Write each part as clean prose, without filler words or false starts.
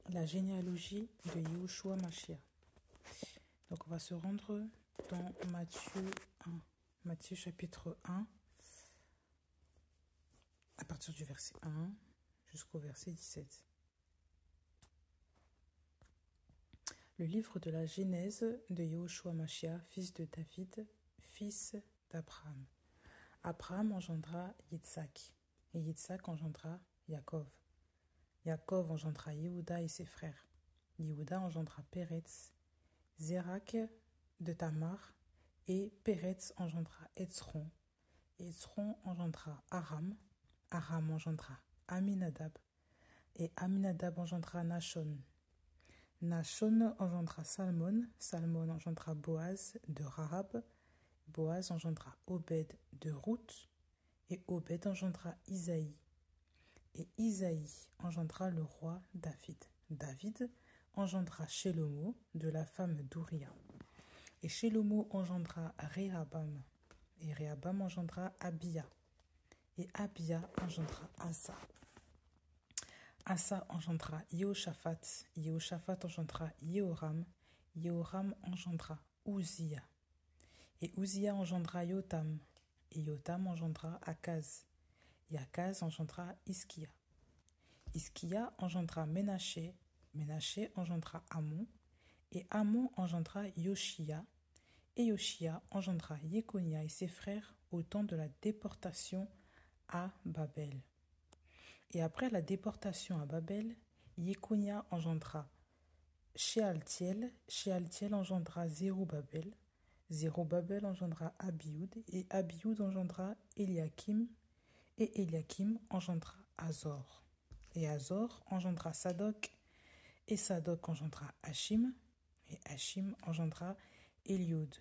la généalogie de Yahushua Mashiach. Donc on va se rendre dans Matthieu 1. Matthieu chapitre 1, à partir du verset 1 jusqu'au verset 17. Le livre de la Genèse de Yahushua Mashiach, fils de David, fils d'Abraham. Abraham engendra Yitzhak, et Yitzhak engendra Yaakov. Yaakov engendra Yehuda et ses frères. Yehuda engendra Péretz, Zérak de Tamar, et Péretz engendra Hétzron. Hétzron engendra Aram, Aram engendra Aminadab, et Aminadab engendra Nachon. Nachon engendra Salmon, Salmon engendra Boaz de Rahab, Boaz engendra Obed de Ruth, et Obed engendra Isaïe. Et Isaïe engendra le roi David. David engendra Shelomo de la femme d'Ouria. Et Shelomo engendra Rehabam. Et Rehabam engendra Abia. Et Abia engendra Asa. Asa engendra Yehoshaphat. Yehoshaphat engendra Yehoram. Yehoram engendra Uzia. Et Uzia engendra Yotam. Et Yotam engendra Akaz. Et Akaz engendra Hiskia. Hiskia engendra Ménaché. Ménaché engendra Amon. Et Amon engendra Yoshia. Et Yoshia engendra Yekonia et ses frères au temps de la déportation à Babel. Et après la déportation à Babel, Yekonia engendra Shealtiel. Shealtiel engendra Zérubabel. Zérubabel engendra Abioud. Et Abioud engendra Eliakim. Et Eliakim engendra Azor. Et Azor engendra Sadok. Et Sadok engendra Hachim. Et Hachim engendra Eliud.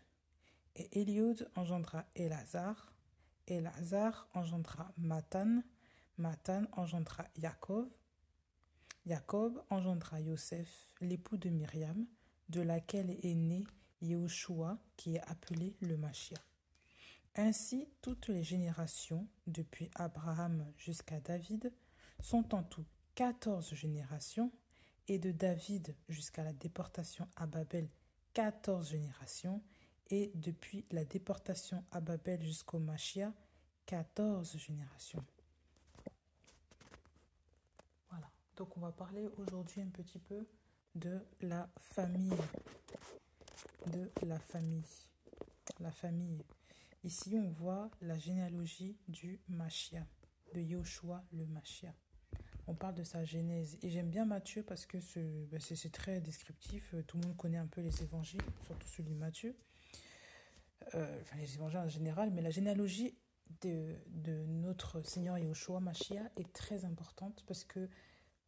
Et Eliud engendra Elazar. Elazar engendra Matan. Matan engendra Yaakov. Jacob engendra Yosef, l'époux de Myriam, de laquelle est né Yehoshua, qui est appelé le Mashiach. Ainsi, toutes les générations, depuis Abraham jusqu'à David, sont en tout 14 générations, et de David jusqu'à la déportation à Babel, 14 générations, et depuis la déportation à Babel jusqu'au Mashiach, 14 générations. Voilà, donc on va parler aujourd'hui un petit peu de la famille. La famille. Ici, on voit la généalogie du Mashiach, de Yahushua le Mashiach. On parle de sa genèse. Et j'aime bien Matthieu parce que c'est très descriptif. Tout le monde connaît un peu les évangiles, surtout celui de Matthieu. Les évangiles en général. Mais la généalogie de notre Seigneur Yahushua Mashiach est très importante parce que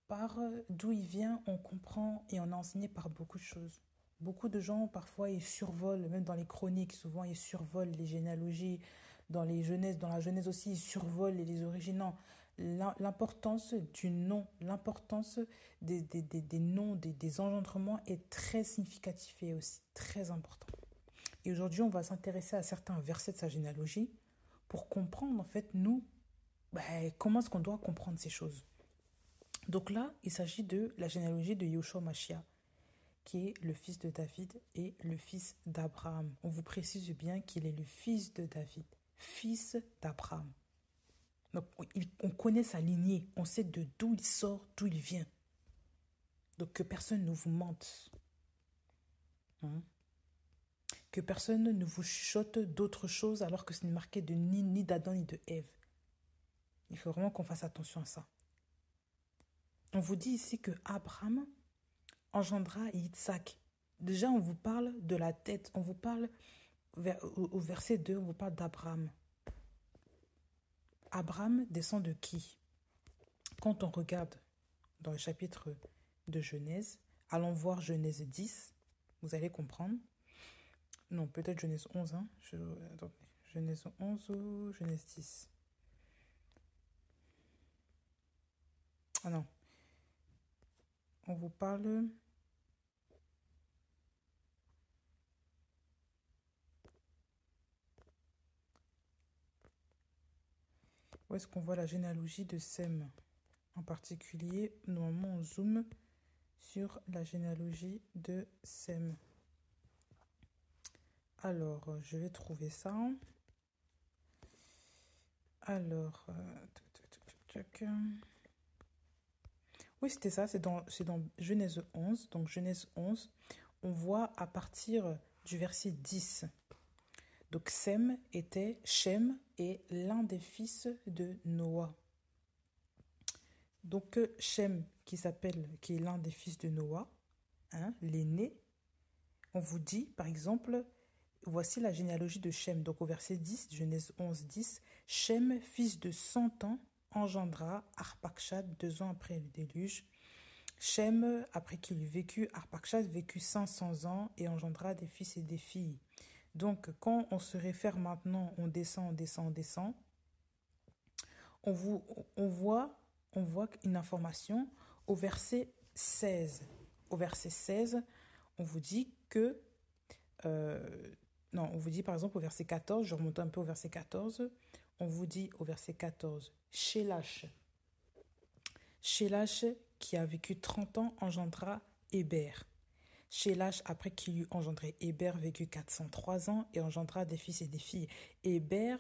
par d'où il vient, on comprend et on est enseigné par beaucoup de choses. Beaucoup de gens, parfois, ils survolent, même dans les chroniques, souvent, ils survolent les généalogies. Dans la Genèse aussi, ils survolent les origines. Non, l'importance du nom, l'importance des noms, des engendrements est très significative et aussi très important. Et aujourd'hui, on va s'intéresser à certains versets de sa généalogie pour comprendre, en fait, nous, comment est-ce qu'on doit comprendre ces choses. Donc là, il s'agit de la généalogie de Yahushua Mashiach, qui est le fils de David et le fils d'Abraham. On vous précise bien qu'il est le fils de David, fils d'Abraham. Donc, on connaît sa lignée, on sait d'où il sort, d'où il vient. Donc, que personne ne vous mente. Que personne ne vous chuchote d'autres choses alors que ce n'est marqué de ni d'Adam ni de Ève. Il faut vraiment qu'on fasse attention à ça. On vous dit ici que Abraham engendra Yitzhak. Déjà, on vous parle de la tête. On vous parle, au verset 2, on vous parle d'Abraham. Abraham descend de qui? Quand on regarde dans le chapitre de Genèse, allons voir Genèse 10, vous allez comprendre. Non, peut-être Genèse 11. Attendez, Genèse 11 ou Genèse 10? Ah non. On vous parle... Où est-ce qu'on voit la généalogie de Sem? En particulier, normalement, on zoome sur la généalogie de Sem. Alors, je vais trouver ça. Alors, oui, c'était ça, c'est dans Genèse 11. Donc, Genèse 11, on voit à partir du verset 10. Donc, Shem est l'un des fils de Noah. Donc, Shem, qui est l'un des fils de Noah, hein, l'aîné, on vous dit, par exemple, voici la généalogie de Shem. Donc, au verset 10, Genèse 11, 10, Shem, fils de 100 ans, engendra Arpachshad 2 ans après le déluge. Shem, après qu'il eut vécu, Arpachshad vécut 500 ans et engendra des fils et des filles. Donc, quand on se réfère maintenant, on descend, on voit une information au verset 16. Au verset 16, on vous dit que... on vous dit par exemple au verset 14, je remonte un peu au verset 14, on vous dit au verset 14, Shélach, qui a vécu 30 ans, engendra Héber. Shélach, après qu'il eut engendré Héber, vécut 403 ans et engendra des fils et des filles. Héber,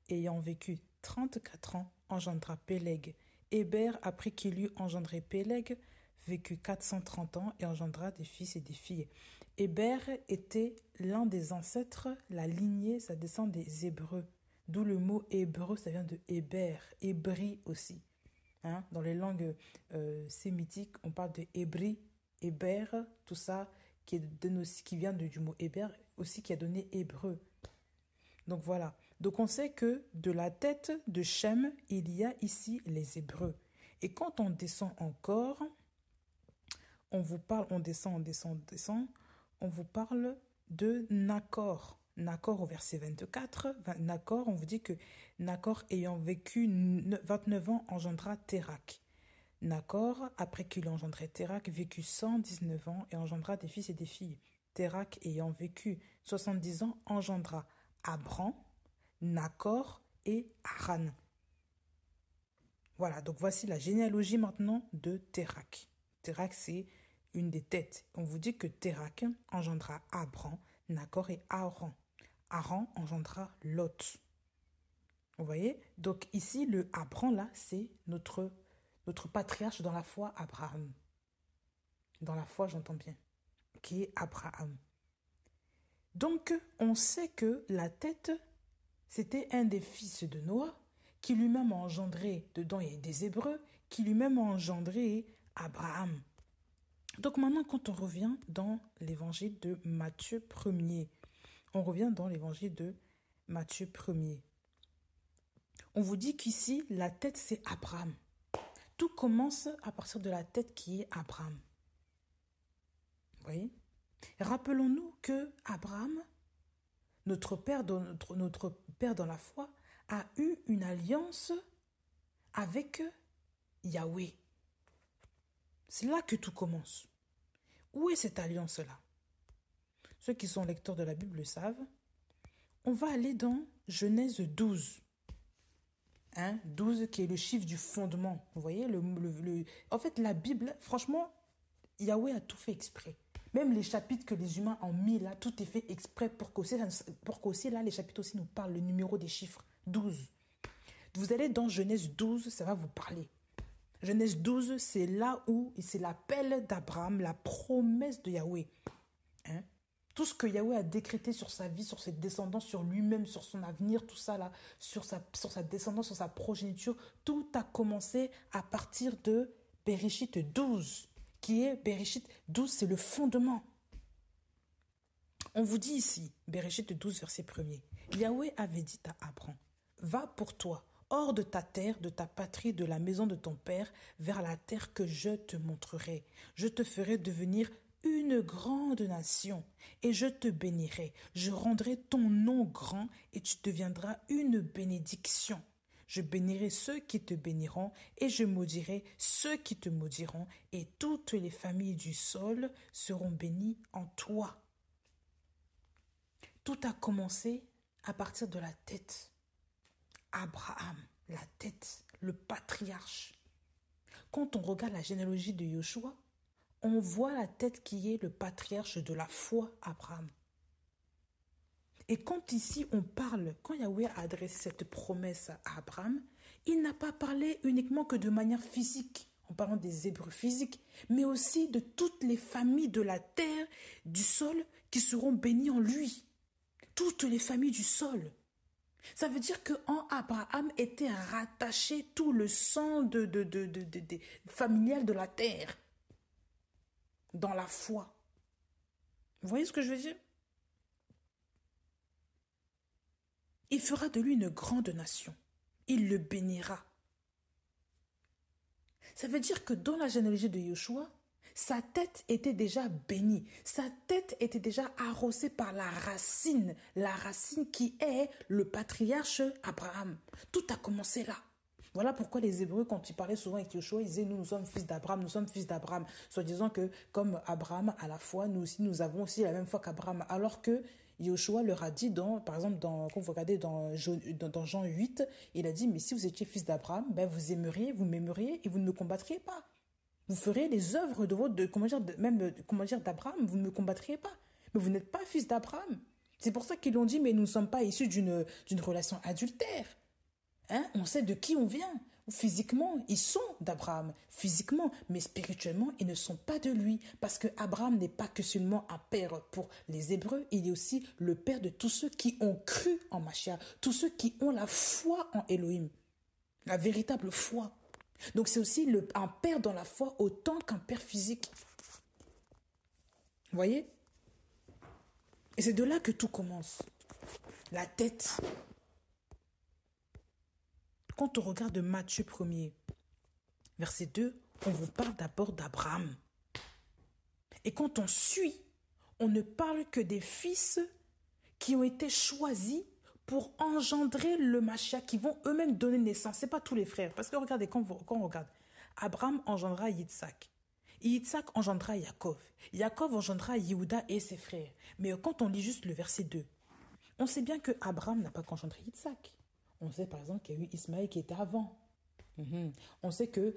ayant vécu 34 ans, engendra Péleg. Héber, après qu'il eut engendré Péleg, vécut 430 ans et engendra des fils et des filles. Héber était l'un des ancêtres, la lignée, ça descend des Hébreux. D'où le mot hébreu, ça vient de Héber, hébri aussi. Hein? Dans les langues sémitiques, on parle de hébri, Héber, tout ça, qui vient du mot Héber, aussi qui a donné hébreu. Donc voilà. Donc on sait que de la tête de Shem, il y a ici les Hébreux. Et quand on descend encore, on descend, on vous parle de Nakor. Nakor au verset 24, Nakor, on vous dit que Nakor ayant vécu 29 ans engendra Térak. Nakor, après qu'il engendrait Térak, vécut 119 ans et engendra des fils et des filles. Térak ayant vécu 70 ans engendra Abram, Nakor et Haran. Voilà, donc voici la généalogie maintenant de Térak. Térak, c'est une des têtes. On vous dit que Térak engendra Abram, Nakor et Haran. Haran engendra Lot. Vous voyez? Donc ici, le Abram, là, c'est notre patriarche dans la foi, Abraham. Dans la foi, j'entends bien. Qui est Abraham. Donc, on sait que la tête, c'était un des fils de Noah, qui lui-même a engendré, dedans il y a des Hébreux, qui lui-même a engendré Abraham. Donc maintenant, quand on revient dans l'évangile de Matthieu 1er, on revient dans l'évangile de Matthieu 1er. On vous dit qu'ici, la tête, c'est Abraham. Tout commence à partir de la tête qui est Abraham. Vous voyez? Rappelons-nous que Abraham, notre père dans la foi, a eu une alliance avec Yahweh. C'est là que tout commence. Où est cette alliance-là? Ceux qui sont lecteurs de la Bible le savent. On va aller dans Genèse 12. 12 qui est le chiffre du fondement. Vous voyez, en fait, la Bible, franchement, Yahweh a tout fait exprès. Même les chapitres que les humains ont mis là, tout est fait exprès pour qu'aussi là, les chapitres aussi nous parlent le numéro des chiffres. 12. Vous allez dans Genèse 12, ça va vous parler. Genèse 12, c'est là où c'est l'appel d'Abraham, la promesse de Yahweh. Tout ce que Yahweh a décrété sur sa vie, sur ses descendants, sur lui-même, sur son avenir, tout ça là, sur sa descendance, sur sa progéniture, tout a commencé à partir de Bereshit 12, qui est Bereshit 12, c'est le fondement. On vous dit ici, Bereshit 12, verset 1er, Yahweh avait dit à Abraham, va pour toi, hors de ta terre, de ta patrie, de la maison de ton père, vers la terre que je te montrerai. Je te ferai devenir une grande nation, et je te bénirai. Je rendrai ton nom grand, et tu deviendras une bénédiction. Je bénirai ceux qui te béniront, et je maudirai ceux qui te maudiront, et toutes les familles du sol seront bénies en toi. Tout a commencé à partir de la tête. Abraham, la tête, le patriarche. Quand on regarde la généalogie de Yoshua, on voit la tête qui est le patriarche de la foi, Abraham. Et quand ici on parle, quand Yahweh a adressé cette promesse à Abraham, il n'a pas parlé uniquement que de manière physique, en parlant des Hébreux physiques, mais aussi de toutes les familles de la terre, du sol, qui seront bénies en lui. Toutes les familles du sol. Ça veut dire qu'en Abraham était rattaché tout le sang familial de la terre, dans la foi. Vous voyez ce que je veux dire? Il fera de lui une grande nation. Il le bénira. Ça veut dire que dans la généalogie de Yoshua, sa tête était déjà bénie. Sa tête était déjà arrosée par la racine qui est le patriarche Abraham. Tout a commencé là. Voilà pourquoi les Hébreux, quand ils parlaient souvent avec Yoshua, ils disaient nous sommes fils d'Abraham, nous sommes fils d'Abraham. Soit disant que comme Abraham a la foi, nous avons aussi la même foi qu'Abraham. Alors que Yoshua leur a dit, par exemple, quand vous regardez dans Jean 8, il a dit, mais si vous étiez fils d'Abraham, ben vous aimeriez, vous m'aimeriez et vous ne me combattriez pas. Vous feriez les œuvres d'Abraham, vous ne me combattriez pas. Mais vous n'êtes pas fils d'Abraham. C'est pour ça qu'ils l'ont dit, mais nous ne sommes pas issus d'une relation adultère. Hein? On sait de qui on vient. Physiquement, ils sont d'Abraham, physiquement, mais spirituellement, ils ne sont pas de lui. Parce que Abraham n'est pas que seulement un père pour les Hébreux, il est aussi le père de tous ceux qui ont cru en Mashiach, tous ceux qui ont la foi en Elohim, la véritable foi. Donc c'est aussi un père dans la foi autant qu'un père physique. Vous voyez? Et c'est de là que tout commence. La tête. Quand on regarde Matthieu 1er, verset 2, on vous parle d'abord d'Abraham. Et quand on suit, on ne parle que des fils qui ont été choisis pour engendrer le Mashiach, qui vont eux-mêmes donner naissance. Ce n'est pas tous les frères. Parce que regardez, quand on regarde, Abraham engendra Yitzhak. Yitzhak engendra Yaakov. Yaakov engendra Yehuda et ses frères. Mais quand on lit juste le verset 2, on sait bien que Abraham n'a pas qu'engendré Yitzhak. On sait par exemple qu'il y a eu Ismaël qui était avant. On sait que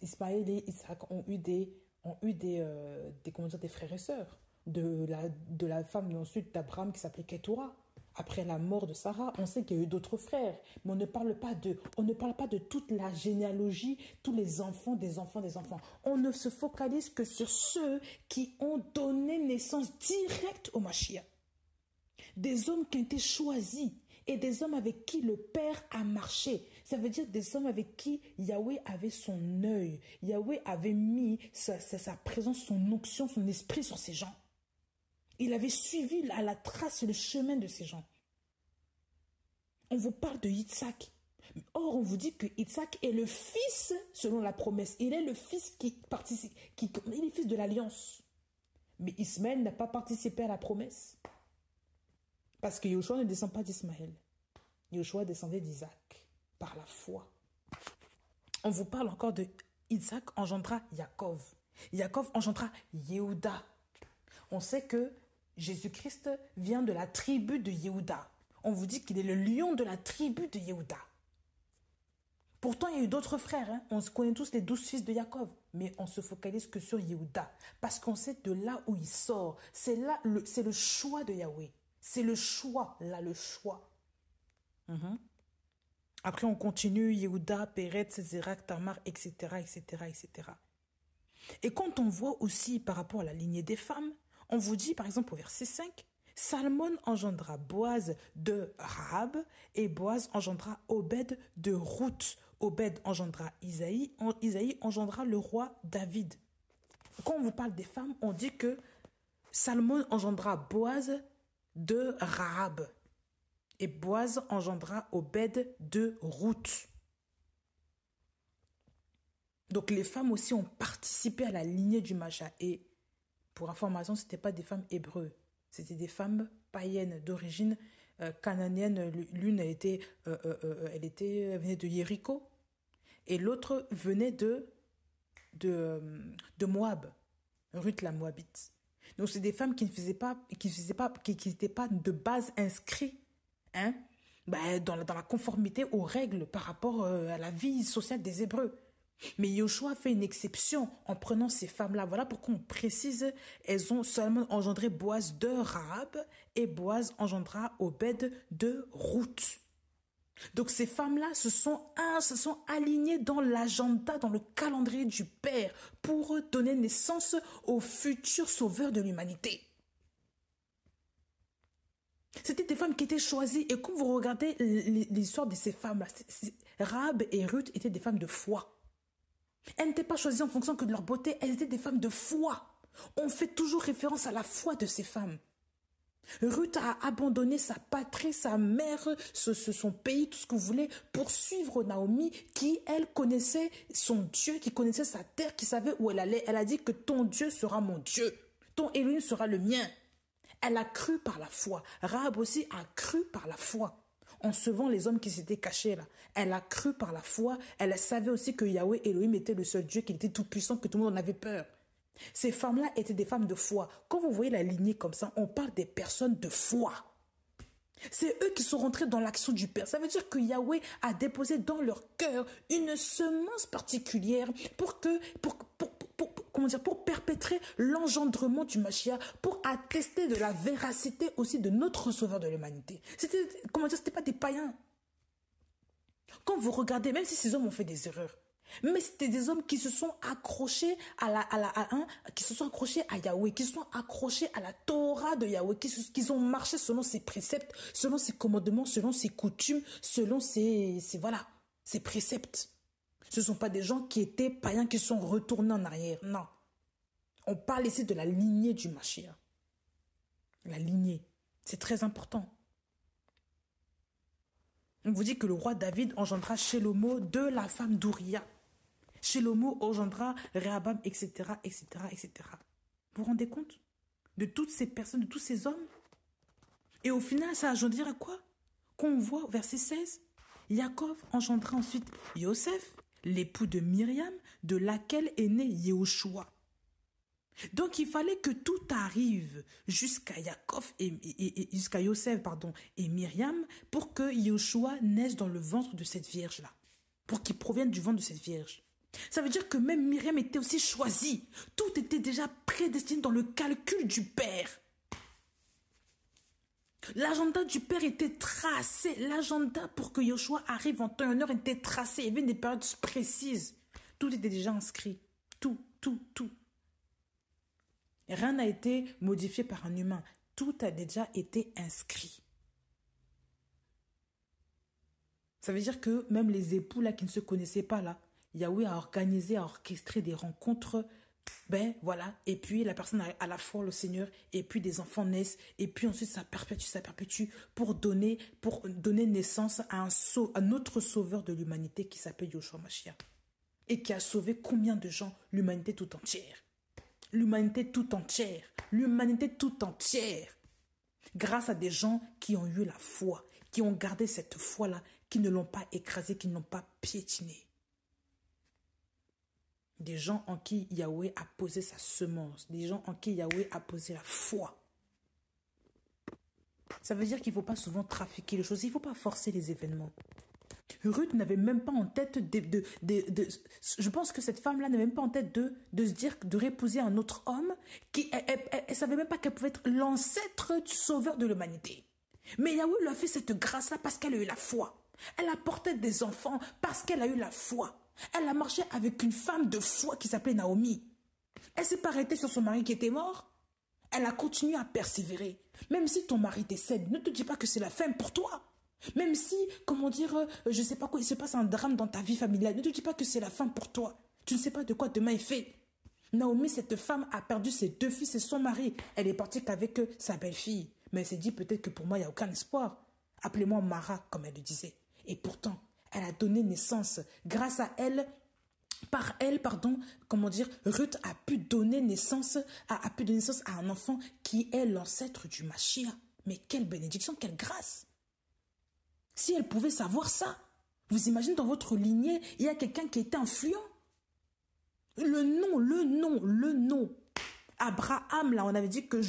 Ismaël et Isaac ont eu des frères et sœurs. De la femme ensuite d'Abraham qui s'appelait Ketura. Après la mort de Sarah, on sait qu'il y a eu d'autres frères, mais on ne parle pas de toute la généalogie, tous les enfants des enfants des enfants. On ne se focalise que sur ceux qui ont donné naissance directe au Mashiach. Des hommes qui ont été choisis et des hommes avec qui le Père a marché. Ça veut dire des hommes avec qui Yahweh avait son œil. Yahweh avait mis sa présence, son onction, son esprit sur ces gens. Il avait suivi à la trace le chemin de ces gens. On vous parle de Yitzhak. Or, on vous dit que Yitzhak est le fils, selon la promesse. Il est le fils qui participe, il est le fils de l'alliance. Mais Ismaël n'a pas participé à la promesse. Parce que Yoshua ne descend pas d'Ismaël. Yoshua descendait d'Isaac, par la foi. On vous parle encore de Isaac engendra Yaakov. Yaakov engendra Yehuda. On sait que Jésus-Christ vient de la tribu de Yehuda. On vous dit qu'il est le lion de la tribu de Yehuda. Pourtant, il y a eu d'autres frères. On se connaît tous les 12 fils de Yaakov. Mais on se focalise que sur Yehuda. Parce qu'on sait de là où il sort. C'est le choix de Yahweh. C'est le choix, là, le choix. Après, on continue, Yehuda, Péret, Zérak, Tamar, etc., etc., etc. Et quand on voit aussi par rapport à la lignée des femmes, on vous dit, par exemple, au verset 5, Salmon engendra Boaz de Rahab et Boaz engendra Obed de Ruth. Obed engendra Isaïe, Isaïe engendra le roi David. Quand on vous parle des femmes, on dit que Salmon engendra Boaz de Rahab et Boaz engendra Obed de Ruth. Donc les femmes aussi ont participé à la lignée du Mashiach. Et pour information, ce n'étaient pas des femmes hébreues. C'était des femmes païennes d'origine cananéenne. L'une venait de Jéricho et l'autre venait de Moab, Ruth la Moabite. Donc c'est des femmes qui n'étaient pas de base inscrites dans la conformité aux règles par rapport à la vie sociale des Hébreux. Mais Yoshua fait une exception en prenant ces femmes-là. Voilà pourquoi on précise, elles ont seulement engendré Boaz de Rahab et Boaz engendra Obed de Ruth. Donc ces femmes-là se sont alignées dans l'agenda, dans le calendrier du Père pour donner naissance au futur sauveur de l'humanité. C'était des femmes qui étaient choisies. Et quand vous regardez l'histoire de ces femmes-là, Rahab et Ruth étaient des femmes de foi. Elles n'étaient pas choisies en fonction que de leur beauté, elles étaient des femmes de foi. On fait toujours référence à la foi de ces femmes. Ruth a abandonné sa patrie, sa mère, son pays, tout ce que vous voulez, pour suivre Naomi qui, elle, connaissait son Dieu, qui connaissait sa terre, qui savait où elle allait. Elle a dit que ton Dieu sera mon Dieu, ton Élohim sera le mien. Elle a cru par la foi. Rahab aussi a cru par la foi. En sauvant les hommes qui s'étaient cachés là. Elle a cru par la foi. Elle savait aussi que Yahweh Elohim était le seul Dieu, qu'il était tout puissant, que tout le monde en avait peur. Ces femmes-là étaient des femmes de foi. Quand vous voyez la lignée comme ça, on parle des personnes de foi. C'est eux qui sont rentrés dans l'action du Père. Ça veut dire que Yahweh a déposé dans leur cœur une semence particulière pour perpétrer l'engendrement du Mashiach, pour attester de la véracité aussi de notre Sauveur de l'humanité. C'était pas des païens. Quand vous regardez, même si ces hommes ont fait des erreurs, mais c'était des hommes qui se sont accrochés qui se sont accrochés à Yahweh, qui se sont accrochés à la Torah de Yahweh, qui ont marché selon ses préceptes, selon ses commandements, selon ses coutumes, selon ses préceptes. Ce ne sont pas des gens qui étaient païens, qui sont retournés en arrière. Non. On parle ici de la lignée du Mashiach. La lignée. C'est très important. On vous dit que le roi David engendra Shelomo de la femme d'Ouria. Shelomo engendra Rehabam, etc., etc., etc. Vous vous rendez compte de toutes ces personnes, de tous ces hommes? Et au final, ça engendra quoi? Qu'on voit au verset 16. Yaakov engendra ensuite Yosef, l'époux de Myriam, de laquelle est né Yehoshua. Donc il fallait que tout arrive jusqu'à jusqu'à Yosef et Myriam pour que Yehoshua naisse dans le ventre de cette vierge-là, pour qu'il provienne du ventre de cette vierge. Ça veut dire que même Myriam était aussi choisie. Tout était déjà prédestiné dans le calcul du Père. L'agenda du Père était tracé. L'agenda pour que Yehoshua arrive en temps et en heure était tracé. Il y avait des périodes précises. Tout était déjà inscrit. Tout. Rien n'a été modifié par un humain. Tout a déjà été inscrit. Ça veut dire que même les époux là qui ne se connaissaient pas là, Yahweh a organisé, a orchestré des rencontres. Et puis la personne a la foi le Seigneur, et puis des enfants naissent, et puis ensuite ça perpétue pour donner naissance à un autre sauveur de l'humanité qui s'appelle Yoshua Mashiach. Et qui a sauvé combien de gens? L'humanité tout entière. L'humanité tout entière. L'humanité tout entière. Grâce à des gens qui ont eu la foi, qui ont gardé cette foi-là, qui ne l'ont pas écrasée, qui ne l'ont pas piétinée. Des gens en qui Yahweh a posé sa semence. Des gens en qui Yahweh a posé la foi. Ça veut dire qu'il ne faut pas souvent trafiquer les choses. Il ne faut pas forcer les événements. Ruth n'avait même pas en tête je pense que cette femme-là n'avait même pas en tête de se dire, de répouser un autre homme elle ne savait même pas qu'elle pouvait être l'ancêtre du sauveur de l'humanité. Mais Yahweh lui a fait cette grâce-là parce qu'elle a eu la foi. Elle a porté des enfants parce qu'elle a eu la foi. Elle a marché avec une femme de foi qui s'appelait Naomi. Elle ne s'est pas arrêtée sur son mari qui était mort. Elle a continué à persévérer. Même si ton mari décède, ne te dis pas que c'est la fin pour toi. Même si, je ne sais pas quoi, il se passe un drame dans ta vie familiale, ne te dis pas que c'est la fin pour toi. Tu ne sais pas de quoi demain est fait. Naomi, cette femme, a perdu ses 2 fils et son mari. Elle est partie qu'avec sa belle-fille. Mais elle s'est dit peut-être que pour moi, il n'y a aucun espoir. Appelez-moi Mara, comme elle le disait. Et pourtant, elle a donné naissance. Grâce à elle, Ruth a pu donner naissance à un enfant qui est l'ancêtre du Mashiach. Mais quelle bénédiction, quelle grâce! Si elle pouvait savoir ça, vous imaginez dans votre lignée, il y a quelqu'un qui était influent. Le nom. Abraham, là, on avait dit que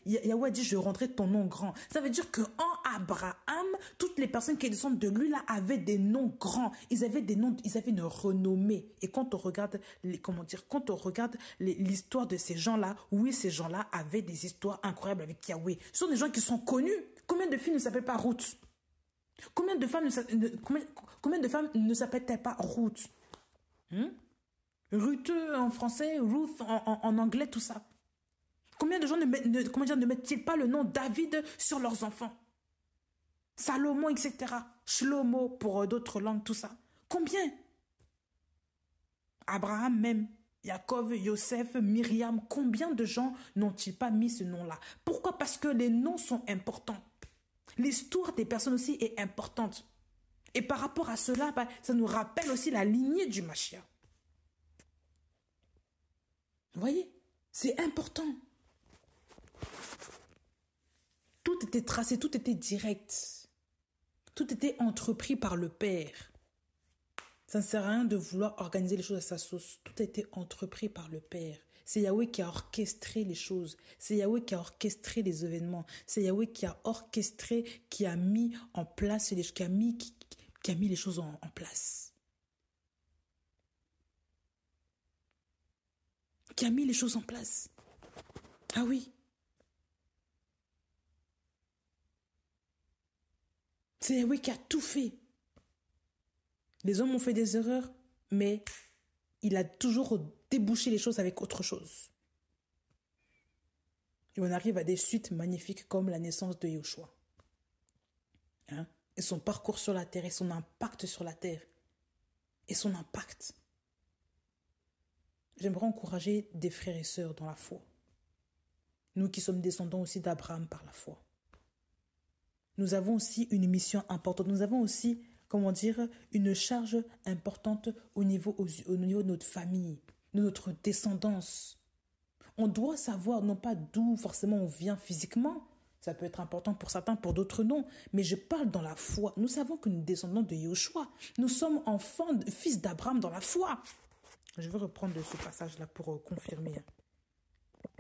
Yahweh a dit je rendrai ton nom grand. Ça veut dire qu'en Abraham, toutes les personnes qui descendent de lui là avaient des noms grands. Ils avaient des noms, ils avaient une renommée. Et quand on regarde, quand on regarde l'histoire de ces gens-là, oui, ces gens-là avaient des histoires incroyables avec Yahweh. Ce sont des gens qui sont connus. Combien de filles ne s'appellent pas Ruth? Combien de femmes ne s'appellent-elles pas Ruth? Ruth en français, Ruth en anglais, tout ça. Combien de gens ne mettent-ils pas le nom David sur leurs enfants? Salomon, etc. Shlomo pour d'autres langues, tout ça. Combien? Abraham même, Jacob, Yosef, Myriam, combien de gens n'ont-ils pas mis ce nom-là? Pourquoi? Parce que les noms sont importants. L'histoire des personnes aussi est importante. Et par rapport à cela, ça nous rappelle aussi la lignée du Mashiach. Vous voyez? C'est important. Tout était tracé, tout était direct. Tout était entrepris par le Père. Ça ne sert à rien de vouloir organiser les choses à sa sauce. Tout a été entrepris par le Père. C'est Yahweh qui a orchestré les choses. C'est Yahweh qui a orchestré les événements. C'est Yahweh qui a orchestré, qui a mis en place, qui a mis les choses en place. Qui a mis les choses en place. Ah oui. C'est Yahweh qui a tout fait. Les hommes ont fait des erreurs, mais il a toujours débouché les choses avec autre chose. Et on arrive à des suites magnifiques comme la naissance de Yoshua. Et son parcours sur la terre, et son impact sur la terre. Et son impact. J'aimerais encourager des frères et sœurs dans la foi. Nous qui sommes descendants aussi d'Abraham par la foi. Nous avons aussi une mission importante. Nous avons aussi, une charge importante au niveau de notre famille, de notre descendance. On doit savoir, non pas d'où forcément on vient physiquement, ça peut être important pour certains, pour d'autres non, mais je parle dans la foi. Nous savons que nous descendons de Yoshua. Nous sommes enfants, fils d'Abraham dans la foi. Je vais reprendre ce passage-là pour confirmer.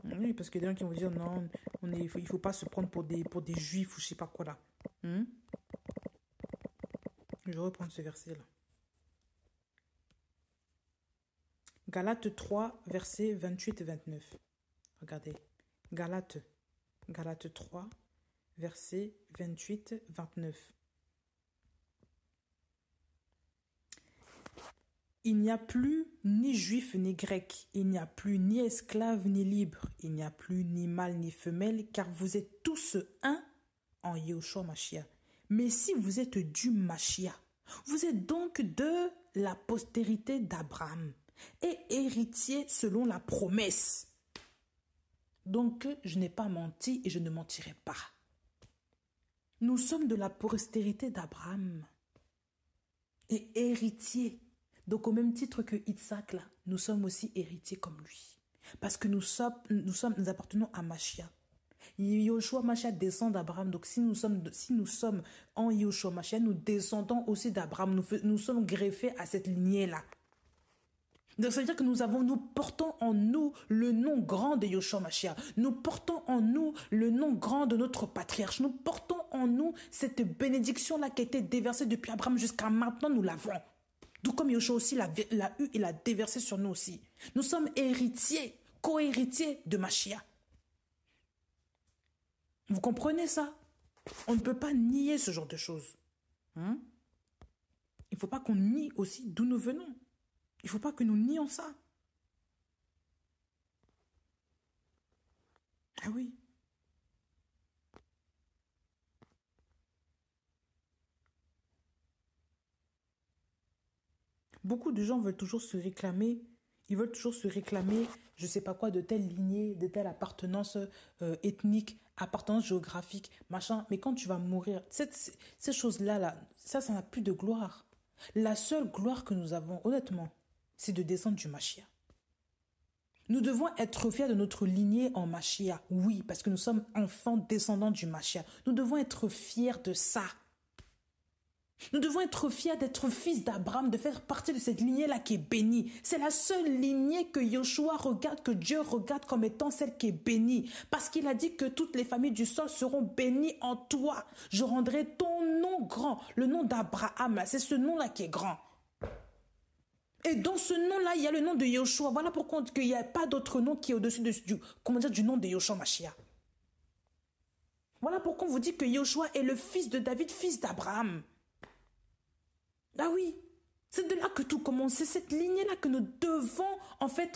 Oui, parce que des gens qui vont dire non, il ne faut pas se prendre pour des juifs ou je ne sais pas quoi là. Je vais reprendre ce verset-là. Galates 3, versets 28 et 29. Regardez. Galates 3, versets 28 et 29. Il n'y a plus ni juif ni grec, il n'y a plus ni esclave ni libre, il n'y a plus ni mâle ni femelle, car vous êtes tous un en Yahushua Mashiach. Mais si vous êtes du Mashiach, vous êtes donc de la postérité d'Abraham et héritier selon la promesse. Donc, je n'ai pas menti et je ne mentirai pas. Nous sommes de la postérité d'Abraham et héritiers. Donc, au même titre que Isaac, là, nous sommes aussi héritiers comme lui. Parce que nous appartenons à Mashiach. Yahushua Mashiach descend d'Abraham. Donc, si nous sommes en Yahushua Mashiach, nous descendons aussi d'Abraham. Nous sommes greffés à cette lignée-là. Donc, ça veut dire que nous portons en nous le nom grand de Yahushua Mashiach. Nous portons en nous le nom grand de notre patriarche. Nous portons en nous cette bénédiction-là qui a été déversée depuis Abraham jusqu'à maintenant, nous l'avons. Tout comme Yahushua aussi l'a eu, il a déversé sur nous aussi. Nous sommes héritiers, co-héritiers de Mashiach. Vous comprenez ça? On ne peut pas nier ce genre de choses. Il ne faut pas qu'on nie aussi d'où nous venons. Il ne faut pas que nous nions ça. Ah oui. Beaucoup de gens veulent toujours se réclamer. Ils veulent toujours se réclamer, je ne sais pas quoi, de telle lignée, de telle appartenance ethnique, appartenance géographique, machin. Mais quand tu vas mourir, ces choses-là, ça n'a plus de gloire. La seule gloire que nous avons, honnêtement, c'est de descendre du Mashiach. Nous devons être fiers de notre lignée en Mashiach. Oui, parce que nous sommes enfants descendants du Mashiach. Nous devons être fiers de ça. Nous devons être fiers d'être fils d'Abraham, de faire partie de cette lignée-là qui est bénie. C'est la seule lignée que Yoshua regarde, que Dieu regarde comme étant celle qui est bénie. Parce qu'il a dit que toutes les familles du sol seront bénies en toi. Je rendrai ton nom grand, le nom d'Abraham. C'est ce nom-là qui est grand. Et dans ce nom-là, il y a le nom de Yoshua. Voilà pourquoi il n'y a pas d'autre nom qui est au-dessus du nom de Yoshua Mashiach. Voilà pourquoi on vous dit que Yoshua est le fils de David, fils d'Abraham. Ah oui, c'est de là que tout commence. C'est cette lignée-là que nous devons en fait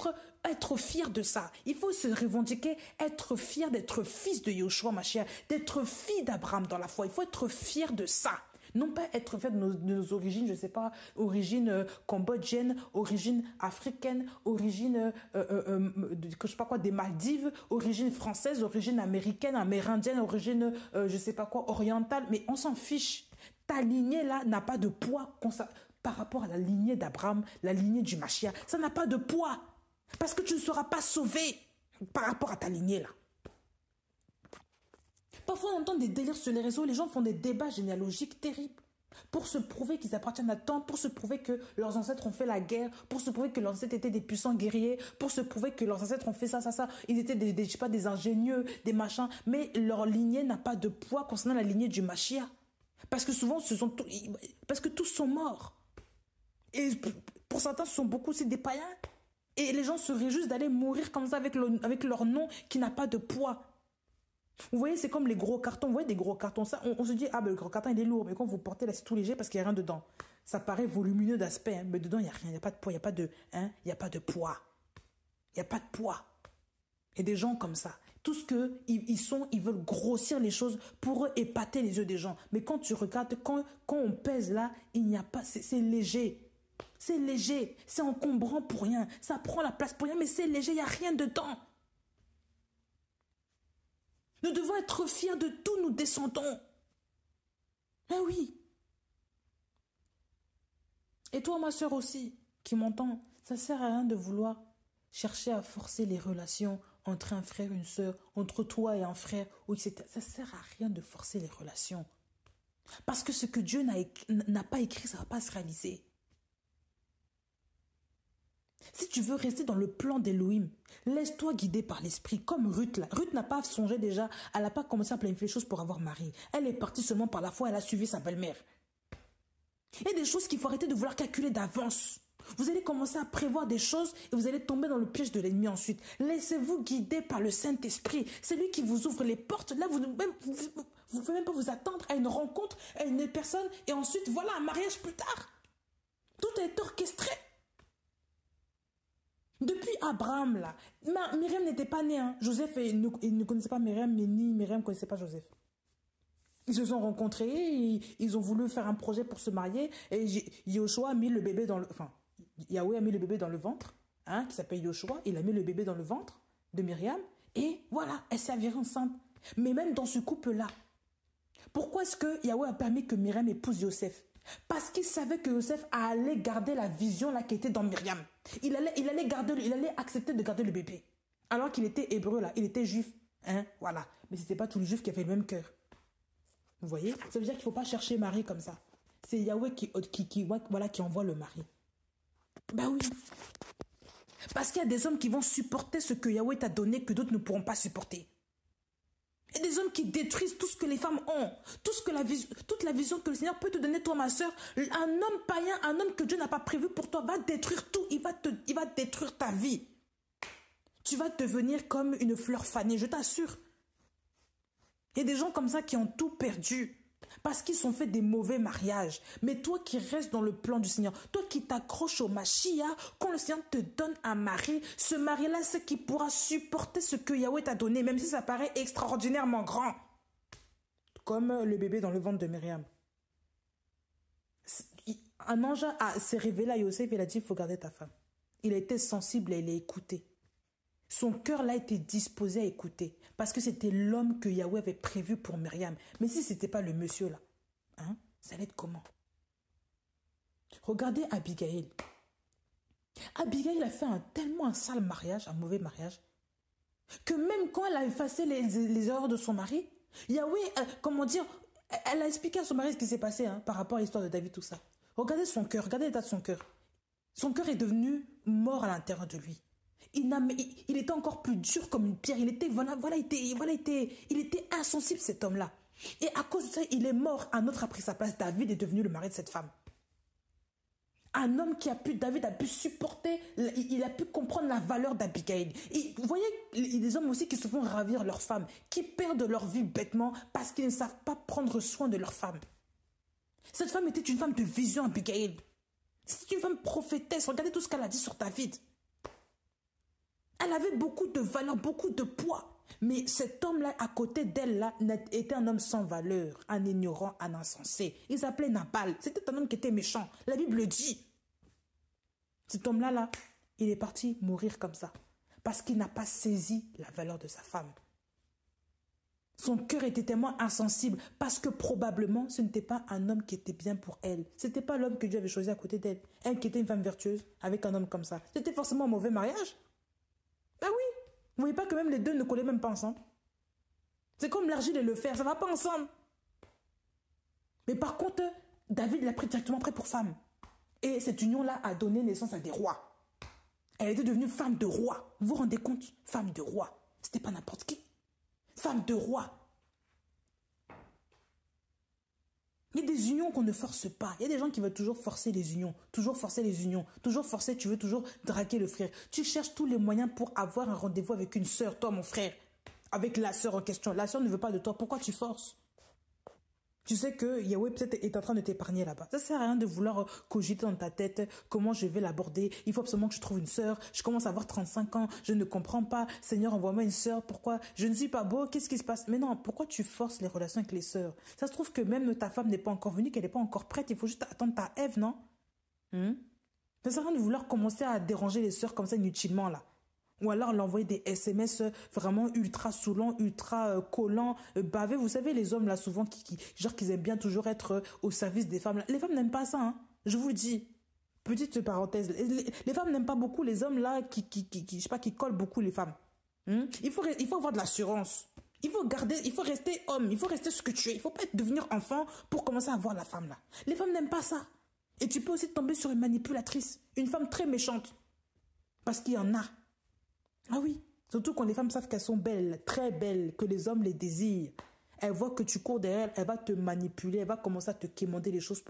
être fiers de ça. Il faut se revendiquer, être fier d'être fils de Yoshua Mashiach, d'être fille d'Abraham dans la foi. Il faut être fier de ça. Non pas être fier de nos origines, je ne sais pas, origine cambodgienne, origine africaine, origine, je sais pas quoi, des Maldives, origine française, origine américaine, amérindienne, origine, je ne sais pas quoi, orientale. Mais on s'en fiche. Ta lignée là n'a pas de poids par rapport à la lignée d'Abraham, la lignée du Mashiach. Ça n'a pas de poids. Parce que tu ne seras pas sauvé par rapport à ta lignée là. Parfois, on entend des délires sur les réseaux, les gens font des débats généalogiques terribles pour se prouver qu'ils appartiennent à tant, pour se prouver que leurs ancêtres ont fait la guerre, pour se prouver que leurs ancêtres étaient des puissants guerriers, pour se prouver que leurs ancêtres ont fait ça. Ils étaient je sais pas, des ingénieux, des machins, mais leur lignée n'a pas de poids concernant la lignée du Mashiach. Parce que souvent, parce que tous sont morts. Et pour certains, ce sont beaucoup aussi des païens. Et les gens se réjouissent d'aller mourir comme ça avec leur nom qui n'a pas de poids. Vous voyez, c'est comme les gros cartons. Vous voyez des gros cartons, ça, on se dit, ah ben le gros carton il est lourd, mais quand vous portez là c'est tout léger parce qu'il n'y a rien dedans. Ça paraît volumineux d'aspect, hein, mais dedans il n'y a rien, il n'y a pas de poids, il n'y a pas de, il n'y a pas de poids. Il n'y a pas de poids. Et des gens comme ça, tout ce qu'ils veulent grossir les choses pour épater les yeux des gens. Mais quand tu regardes, quand on pèse là, il n'y a pas, c'est léger. C'est léger, c'est encombrant pour rien. Ça prend la place pour rien, mais c'est léger, il n'y a rien dedans. Nous devons être fiers de tous nos descendants. Ah oui. Et toi, ma soeur aussi, qui m'entends, ça ne sert à rien de vouloir chercher à forcer les relations entre un frère et une soeur, entre toi et un frère, etc. Ça ne sert à rien de forcer les relations. Parce que ce que Dieu n'a pas écrit, ça ne va pas se réaliser. Si tu veux rester dans le plan d'Elohim, laisse-toi guider par l'esprit, comme Ruth là. Ruth n'a pas songé déjà, elle n'a pas commencé à planifier les choses pour avoir mari. Elle est partie seulement par la foi, elle a suivi sa belle-mère. Il y a des choses qu'il faut arrêter de vouloir calculer d'avance. Vous allez commencer à prévoir des choses et vous allez tomber dans le piège de l'ennemi ensuite. Laissez-vous guider par le Saint-Esprit. C'est lui qui vous ouvre les portes. Là, vous ne pouvez même pas vous attendre à une rencontre, à une personne et ensuite, voilà, un mariage plus tard. Tout est orchestré. Depuis Abraham, là, Myriam n'était pas née. Hein. Joseph, il ne connaissait pas Myriam, mais ni Myriam ne connaissait pas Joseph. Ils se sont rencontrés, ils ont voulu faire un projet pour se marier, et Yoshua a mis le bébé dans le... Enfin, Yahweh a mis le bébé dans le ventre, hein, qui s'appelle Yoshua, il a mis le bébé dans le ventre de Myriam, et voilà, elle s'est avérée enceinte. Mais même dans ce couple-là, pourquoi est-ce que Yahweh a permis que Myriam épouse Joseph? Parce qu'il savait que Joseph allait garder la vision là qui était dans Myriam. Il allait accepter de garder le bébé. Alors qu'il était hébreu là, il était juif. Hein, voilà. Mais ce n'était pas tous les juifs qui avaient le même cœur. Vous voyez? Ça veut dire qu'il ne faut pas chercher Marie comme ça. C'est Yahweh qui envoie le mari. Ben oui. Parce qu'il y a des hommes qui vont supporter ce que Yahweh t'a donné que d'autres ne pourront pas supporter. Il y a des hommes qui détruisent tout ce que les femmes ont. Toute la vision que le Seigneur peut te donner, toi, ma soeur. Un homme païen, un homme que Dieu n'a pas prévu pour toi, va détruire tout. Il va détruire ta vie. Tu vas devenir comme une fleur fanée, je t'assure. Il y a des gens comme ça qui ont tout perdu. Parce qu'ils ont fait des mauvais mariages. Mais toi qui restes dans le plan du Seigneur, toi qui t'accroches au Mashiach, quand le Seigneur te donne un mari, ce mari-là, c'est qui pourra supporter ce que Yahweh t'a donné, même si ça paraît extraordinairement grand. Comme le bébé dans le ventre de Myriam. Un ange s'est révélé à Yosef et il a dit, il faut garder ta femme. Il a été sensible et il a écouté. Son cœur là était disposé à écouter parce que c'était l'homme que Yahweh avait prévu pour Myriam. Mais si ce n'était pas le monsieur là, hein, ça allait être comment? Regardez Abigail. Abigail a fait tellement un sale mariage, un mauvais mariage, que même quand elle a effacé les erreurs de son mari, Yahweh, Elle a expliqué à son mari ce qui s'est passé hein, par rapport à l'histoire de David, tout ça. Regardez son cœur, regardez l'état de son cœur. Son cœur est devenu mort à l'intérieur de lui. Il était encore plus dur comme une pierre. Il était insensible, cet homme-là. Et à cause de ça, il est mort. Un autre a pris sa place. David est devenu le mari de cette femme. Un homme David a pu supporter, il a pu comprendre la valeur d'Abigail. Vous voyez, il y a des hommes aussi qui se font ravir leurs femmes, qui perdent leur vie bêtement parce qu'ils ne savent pas prendre soin de leurs femmes. Cette femme était une femme de vision, Abigail. C'est une femme prophétesse. Regardez tout ce qu'elle a dit sur David. Elle avait beaucoup de valeur, beaucoup de poids. Mais cet homme-là, à côté d'elle, était un homme sans valeur, un ignorant, un insensé. Il s'appelait Nabal. C'était un homme qui était méchant. La Bible le dit. Cet homme-là, il est parti mourir comme ça. Parce qu'il n'a pas saisi la valeur de sa femme. Son cœur était tellement insensible parce que probablement ce n'était pas un homme qui était bien pour elle. Ce n'était pas l'homme que Dieu avait choisi à côté d'elle. Elle qui était une femme vertueuse avec un homme comme ça. C'était forcément un mauvais mariage. Ah oui, vous voyez pas que même les deux ne collaient même pas ensemble. C'est comme l'argile et le fer, ça ne va pas ensemble. Mais par contre, David l'a pris directement près pour femme. Et cette union-là a donné naissance à des rois. Elle était devenue femme de roi. Vous vous rendez compte? Femme de roi. C'était pas n'importe qui. Femme de roi. Il y a des unions qu'on ne force pas. Il y a des gens qui veulent toujours forcer les unions. Toujours forcer les unions. Toujours forcer, tu veux toujours draguer le frère. Tu cherches tous les moyens pour avoir un rendez-vous avec une sœur, toi mon frère. Avec la sœur en question. La sœur ne veut pas de toi. Pourquoi tu forces? Tu sais que Yahweh peut-être est en train de t'épargner là-bas. Ça ne sert à rien de vouloir cogiter dans ta tête comment je vais l'aborder. Il faut absolument que je trouve une sœur. Je commence à avoir 35 ans. Je ne comprends pas. Seigneur, envoie-moi une sœur. Pourquoi? Je ne suis pas beau. Qu'est-ce qui se passe? Mais non, pourquoi tu forces les relations avec les sœurs? Ça se trouve que même ta femme n'est pas encore venue, qu'elle n'est pas encore prête. Il faut juste attendre ta Ève, non? Ça ne sert à rien de vouloir commencer à déranger les sœurs comme ça inutilement là. Ou alors l'envoyer des SMS vraiment ultra saoulants, ultra collants, bavés. Vous savez, les hommes là souvent genre qu'ils aiment bien toujours être au service des femmes. Les femmes n'aiment pas ça, hein. Je vous le dis. Petite parenthèse. Les femmes n'aiment pas beaucoup les hommes là je sais pas, qui collent beaucoup les femmes. Il faut avoir de l'assurance. Il faut rester homme. Il faut rester ce que tu es. Il ne faut pas devenir enfant pour commencer à voir la femme là. Les femmes n'aiment pas ça. Et tu peux aussi tomber sur une manipulatrice. Une femme très méchante. Parce qu'il y en a. Ah oui, surtout quand les femmes savent qu'elles sont belles, très belles, que les hommes les désirent. Elle voit que tu cours derrière elle, elle va te manipuler, elle va commencer à te quémander les choses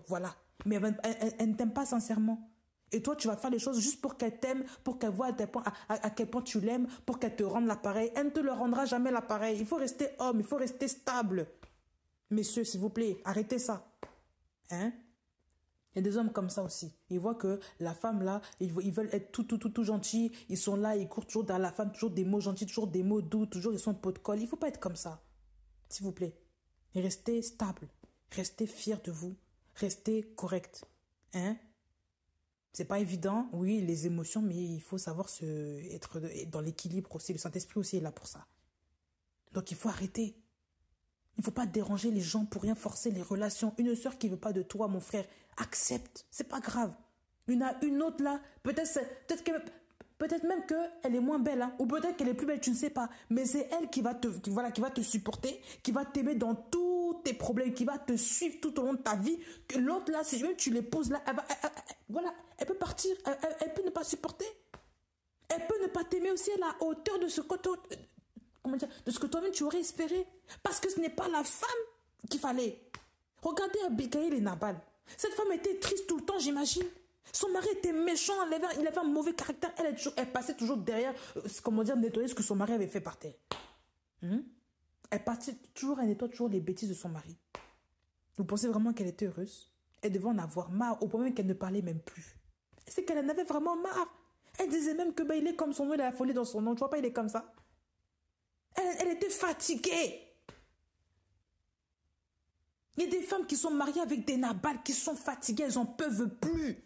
voilà. Mais elle ne t'aime pas sincèrement. Et toi, tu vas faire les choses juste pour qu'elle t'aime, pour qu'elle voit à quel point tu l'aimes, pour qu'elle te rende l'appareil. Elle ne te le rendra jamais l'appareil. Il faut rester homme, il faut rester stable. Messieurs, s'il vous plaît, arrêtez ça. Hein? Il y a des hommes comme ça aussi. Ils voient que la femme là, ils veulent être tout gentils. Ils sont là, ils courent toujours derrière la femme, toujours des mots gentils, toujours des mots doux, toujours ils sont pot de colle. Il ne faut pas être comme ça. S'il vous plaît. Et restez stable. Restez fiers de vous. Restez correct. Hein? C'est pas évident, oui, les émotions, mais il faut savoir être dans l'équilibre aussi. Le Saint-Esprit aussi est là pour ça. Donc il faut arrêter. Il ne faut pas déranger les gens pour rien forcer les relations. Une sœur qui ne veut pas de toi, mon frère, accepte. C'est pas grave. Une autre là, peut-être même qu'elle est moins belle, hein, ou peut-être qu'elle est plus belle, tu ne sais pas. Mais c'est elle qui va te supporter, qui va t'aimer dans tous tes problèmes, qui va te suivre tout au long de ta vie. Que l'autre là, si même tu l'épouses là, elle peut partir, elle peut ne pas supporter. Elle peut ne pas t'aimer aussi à la hauteur de ce de ce que toi-même tu aurais espéré. Parce que ce n'est pas la femme qu'il fallait. Regardez Abigail et Nabal. Cette femme était triste tout le temps, j'imagine. Son mari était méchant, il avait un mauvais caractère. Elle passait toujours derrière, nettoyer ce que son mari avait fait par terre. Elle nettoie toujours les bêtises de son mari. Vous pensez vraiment qu'elle était heureuse? Elle devait en avoir marre, au point même qu'elle ne parlait même plus. C'est qu'elle en avait vraiment marre. Elle disait même que il est comme son nom, il a la folie dans son nom. Tu vois pas, il est comme ça. Elle était fatiguée. Il y a des femmes qui sont mariées avec des Nabal qui sont fatiguées, elles n'en peuvent plus.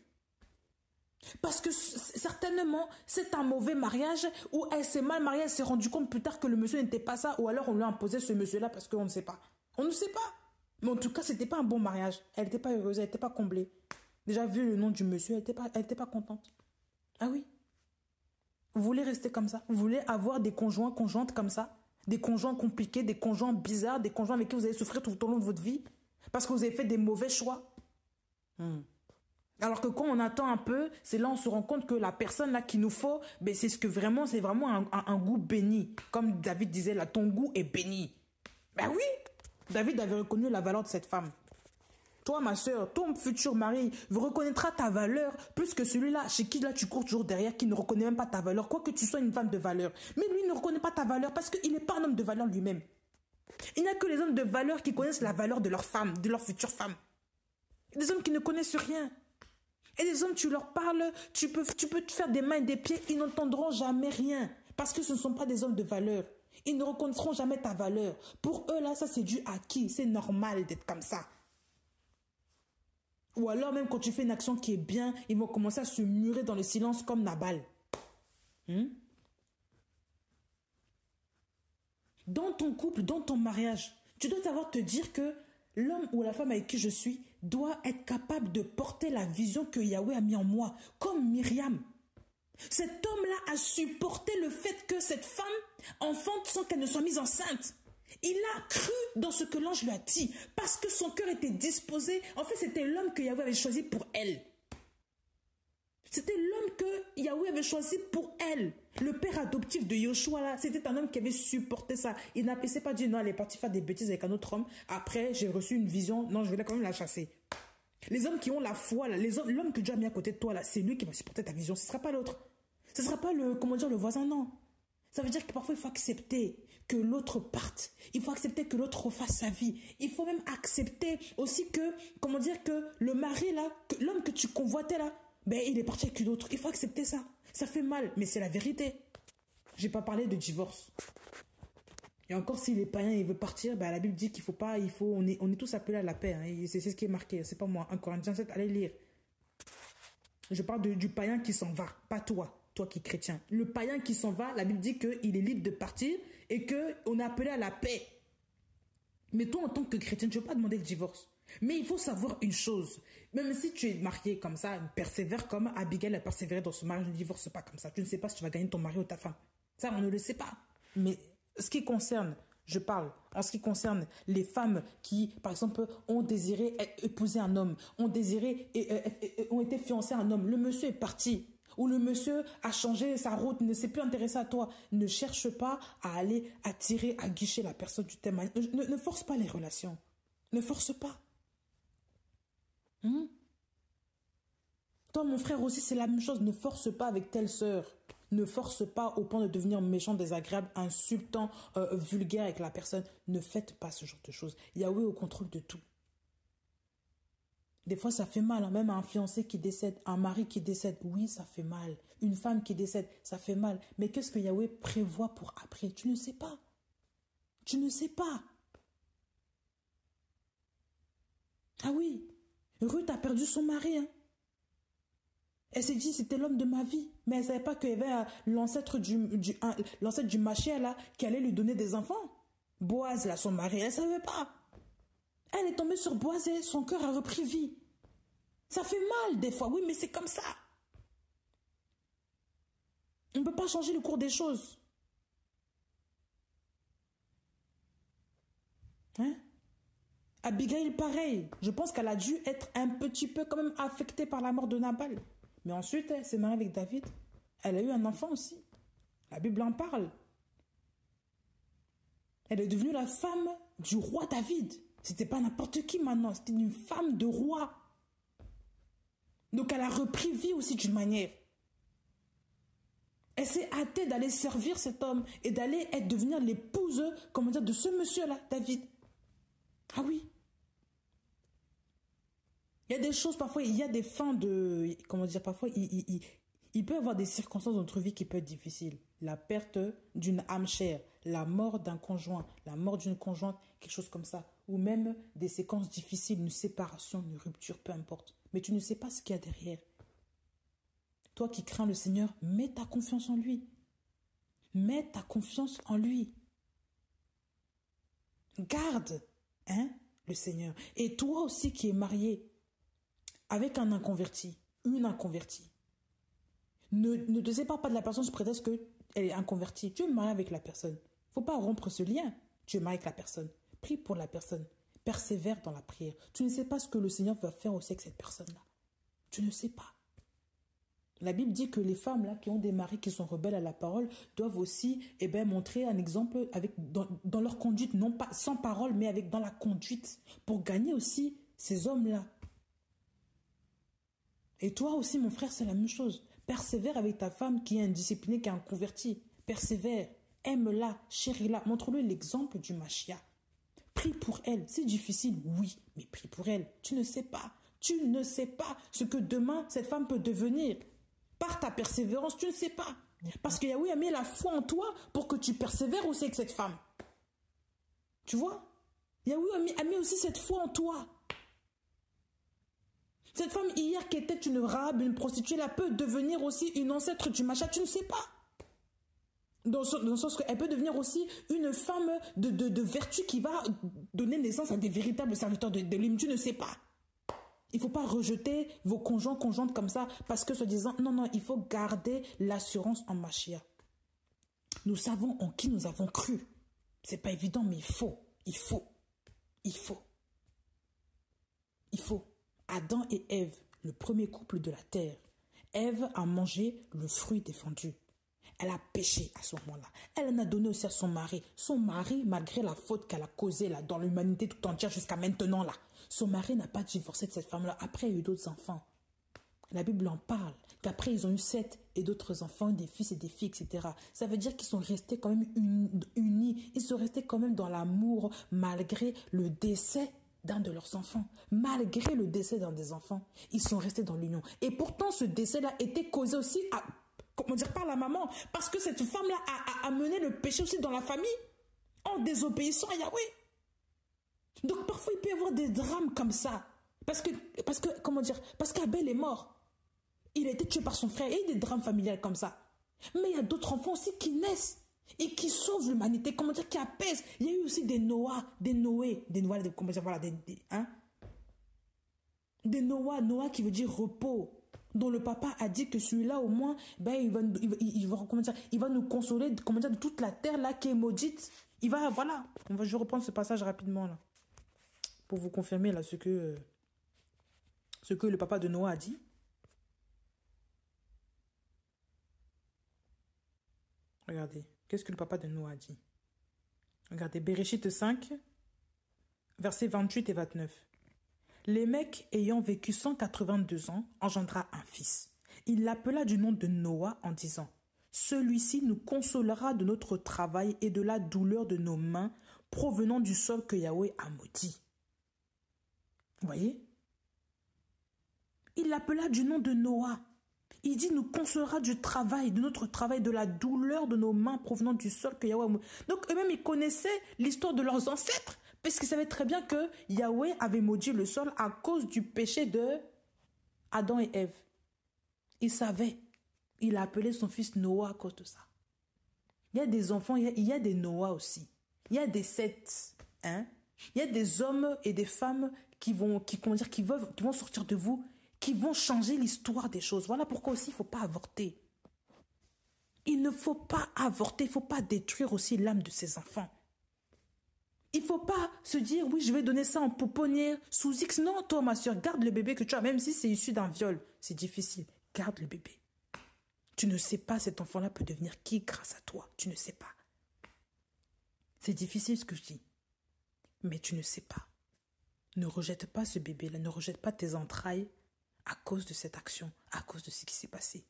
Parce que certainement, c'est un mauvais mariage où elle s'est mal mariée, elle s'est rendue compte plus tard que le monsieur n'était pas ça, ou alors on lui a imposé ce monsieur-là parce qu'on ne sait pas. On ne sait pas. Mais en tout cas, ce n'était pas un bon mariage. Elle n'était pas heureuse, elle n'était pas comblée. Déjà, vu le nom du monsieur, elle n'était pas contente. Ah oui. Vous voulez rester comme ça? Vous voulez avoir des conjointes comme ça? Des conjoints compliqués, des conjoints bizarres, des conjoints avec qui vous allez souffrir tout au long de votre vie parce que vous avez fait des mauvais choix. Alors que quand on attend un peu, c'est là on se rend compte que la personne là qu'il nous faut, ben c'est vraiment un goût béni. Comme David disait là, ton goût est béni. Ben oui, David avait reconnu la valeur de cette femme. Toi, ma soeur, ton futur mari reconnaîtra ta valeur plus que celui-là chez qui là tu cours toujours derrière, qui ne reconnaît même pas ta valeur, quoi que tu sois une femme de valeur. Mais lui ne reconnaît pas ta valeur parce qu'il n'est pas un homme de valeur lui-même. Il n'y a que les hommes de valeur qui connaissent la valeur de leur femme, de leur future femme. Des hommes qui ne connaissent rien. Et des hommes, tu leur parles, tu peux te faire des mains et des pieds, ils n'entendront jamais rien. Parce que ce ne sont pas des hommes de valeur. Ils ne reconnaîtront jamais ta valeur. Pour eux, là, ça c'est dû à qui? C'est normal d'être comme ça. Ou alors même quand tu fais une action qui est bien, ils vont commencer à se murer dans le silence comme Nabal. Dans ton couple, dans ton mariage, tu dois savoir te dire que l'homme ou la femme avec qui je suis doit être capable de porter la vision que Yahweh a mis en moi, comme Myriam. Cet homme-là a supporté le fait que cette femme enfante sans qu'elle ne soit mise enceinte. Il a cru dans ce que l'ange lui a dit, parce que son cœur était disposé. En fait, c'était l'homme que Yahweh avait choisi pour elle. C'était l'homme que Yahweh avait choisi pour elle. Le père adoptif de Yoshua, là, c'était un homme qui avait supporté ça. Il n'a pas dit, non, elle est partie faire des bêtises avec un autre homme. Après, j'ai reçu une vision. Non, je voulais quand même la chasser. Les hommes qui ont la foi, là, l'homme que Dieu a mis à côté de toi, là, c'est lui qui va supporter ta vision. Ce ne sera pas l'autre. Ce ne sera pas le voisin, non. Ça veut dire que parfois, il faut accepter que l'autre parte. Il faut accepter que l'autre refasse sa vie. Il faut même accepter aussi que, que le mari, là, l'homme que tu convoitais, là, ben, il est parti avec une autre. Il faut accepter ça. Ça fait mal, mais c'est la vérité. Je n'ai pas parlé de divorce. Et encore, si les païens, il veut partir, ben, la Bible dit qu'il faut pas, on est tous appelés à la paix. Hein, c'est ce qui est marqué. C'est pas moi. 1 Corinthiens 7, allez lire. Je parle du païen qui s'en va, pas toi. Toi qui es chrétien. Le païen qui s'en va, la Bible dit qu'il est libre de partir et qu'on est appelé à la paix. Mais toi, en tant que chrétien, tu ne veux pas demander le divorce. Mais il faut savoir une chose. Même si tu es marié comme ça, persévère comme Abigail a persévéré dans ce mariage, ne divorce pas comme ça. Tu ne sais pas si tu vas gagner ton mari ou ta femme. Ça, on ne le sait pas. Mais ce qui concerne, je parle, en ce qui concerne les femmes qui, par exemple, ont désiré épouser un homme, ont été fiancées à un homme. Le monsieur est parti. Ou le monsieur a changé sa route, ne s'est plus intéressé à toi. Ne cherche pas à aller attirer, à guicher la personne du thème. Ne force pas les relations. Ne force pas. Toi, mon frère aussi, c'est la même chose. Ne force pas avec telle sœur. Ne force pas au point de devenir méchant, désagréable, insultant, vulgaire avec la personne. Ne faites pas ce genre de choses. Yahweh est au contrôle de tout. Des fois, ça fait mal, hein. Même un fiancé qui décède, un mari qui décède, oui, ça fait mal. Une femme qui décède, ça fait mal. Mais qu'est-ce que Yahweh prévoit pour après? Tu ne sais pas. Tu ne sais pas. Ah oui, Ruth a perdu son mari. Hein. Elle s'est dit, c'était l'homme de ma vie. Mais elle ne savait pas qu'il y avait l'ancêtre du Machia, là, qui allait lui donner des enfants. Boaz, là, son mari, elle ne savait pas. Elle est tombée sur Boaz et son cœur a repris vie. Ça fait mal des fois, oui, mais c'est comme ça. On ne peut pas changer le cours des choses. Hein? Abigail, pareil. Je pense qu'elle a dû être un petit peu quand même affectée par la mort de Nabal. Mais ensuite, elle s'est mariée avec David. Elle a eu un enfant aussi. La Bible en parle. Elle est devenue la femme du roi David. C'était pas n'importe qui maintenant, c'était une femme de roi. Donc elle a repris vie aussi d'une manière. Elle s'est hâtée d'aller servir cet homme et d'aller devenir l'épouse, de ce monsieur-là, David. Ah oui. Il y a des choses, parfois, il y a des fins de... parfois, il peut y avoir des circonstances dans notre vie qui peuvent être difficiles. La perte d'une âme chère, la mort d'un conjoint, la mort d'une conjointe, quelque chose comme ça. Ou même des séquences difficiles, une séparation, une rupture, peu importe. Mais tu ne sais pas ce qu'il y a derrière. Toi qui crains le Seigneur, mets ta confiance en lui. Mets ta confiance en lui. Garde, le Seigneur. Et toi aussi qui es marié avec un inconverti, une inconvertie, ne te sépare pas de la personne sous prétexte qu'elle est inconvertie. Tu es marié avec la personne. Faut pas rompre ce lien. Tu es marié avec la personne. Prie pour la personne. Persévère dans la prière. Tu ne sais pas ce que le Seigneur va faire aussi avec cette personne-là. Tu ne sais pas. La Bible dit que les femmes là qui ont des maris qui sont rebelles à la parole doivent aussi montrer un exemple dans leur conduite, non pas sans parole, mais dans la conduite, pour gagner aussi ces hommes-là. Et toi aussi, mon frère, c'est la même chose. Persévère avec ta femme qui est indisciplinée, qui est inconvertie. Persévère, aime-la, chéris-la, montre-lui l'exemple du Machia. Prie pour elle. C'est difficile, oui, mais prie pour elle. Tu ne sais pas. Tu ne sais pas ce que demain cette femme peut devenir. Par ta persévérance, tu ne sais pas. Parce que Yahweh a mis la foi en toi pour que tu persévères aussi avec cette femme. Tu vois? Yahweh a mis aussi cette foi en toi. Cette femme hier qui était une rabe, une prostituée, elle peut devenir aussi une ancêtre du Macha, tu ne sais pas. Dans le sens qu'elle peut devenir aussi une femme de vertu qui va donner naissance à des véritables serviteurs de l'hymne, tu ne sais pas. Il ne faut pas rejeter vos conjoints, conjointes comme ça, parce que soi-disant, non, il faut garder l'assurance en Machia. Nous savons en qui nous avons cru. Ce n'est pas évident, mais il faut. Adam et Ève, le premier couple de la terre. Ève a mangé le fruit défendu. Elle a péché à ce moment-là. Elle en a donné aussi à son mari. Son mari, malgré la faute qu'elle a causée là, dans l'humanité tout entière jusqu'à maintenant, là, son mari n'a pas divorcé de cette femme-là. Après, il y a eu d'autres enfants. La Bible en parle. Qu'après, ils ont eu 7 et d'autres enfants, des fils et des filles, etc. Ça veut dire qu'ils sont restés quand même unis. Ils sont restés quand même dans l'amour, malgré le décès d'un de leurs enfants. Malgré le décès d'un des enfants, ils sont restés dans l'union. Et pourtant, ce décès-là était causé aussi par la maman. Parce que cette femme-là a amené le péché aussi dans la famille, en désobéissant à Yahweh. Donc parfois, il peut y avoir des drames comme ça. Parce qu'Abel est mort. Il a été tué par son frère. Et il y a des drames familiales comme ça. Mais il y a d'autres enfants aussi qui naissent et qui sauvent l'humanité, qui apaisent. Il y a eu aussi des Noah, des Noé, des Noah, des Noah qui veut dire repos, dont le papa a dit que celui-là au moins, il va nous consoler, de toute la terre là qui est maudite. Je vais reprendre ce passage rapidement là, pour vous confirmer là ce que le papa de Noah a dit. Regardez, qu'est-ce que le papa de Noah a dit? Regardez, Bereshit 5, versets 28 et 29. Lémec, ayant vécu 182 ans, engendra un fils. Il l'appela du nom de Noah en disant, « Celui-ci nous consolera de notre travail et de la douleur de nos mains provenant du sol que Yahweh a maudit. » Vous voyez? Il l'appela du nom de Noah. Il dit, nous consolera du travail, de notre travail, de la douleur de nos mains provenant du sol que Yahweh a maudit. Donc eux-mêmes, ils connaissaient l'histoire de leurs ancêtres, parce qu'ils savaient très bien que Yahweh avait maudit le sol à cause du péché de Adam et Ève. Il savait. Il a appelé son fils Noah à cause de ça. Il y a des enfants, il y a des Noah aussi. Il y a des Seth. Il y a des hommes et des femmes qui vont sortir de vous, qui vont changer l'histoire des choses. Voilà pourquoi aussi il ne faut pas avorter. Il ne faut pas avorter, il ne faut pas détruire aussi l'âme de ses enfants. Il ne faut pas se dire, oui, je vais donner ça en pouponnière, sous X. Non, toi, ma soeur, garde le bébé que tu as, même si c'est issu d'un viol. C'est difficile. Garde le bébé. Tu ne sais pas, cet enfant-là peut devenir qui grâce à toi. Tu ne sais pas. C'est difficile ce que je dis. Mais tu ne sais pas. Ne rejette pas ce bébé-là, ne rejette pas tes entrailles à cause de cette action, à cause de ce qui s'est passé.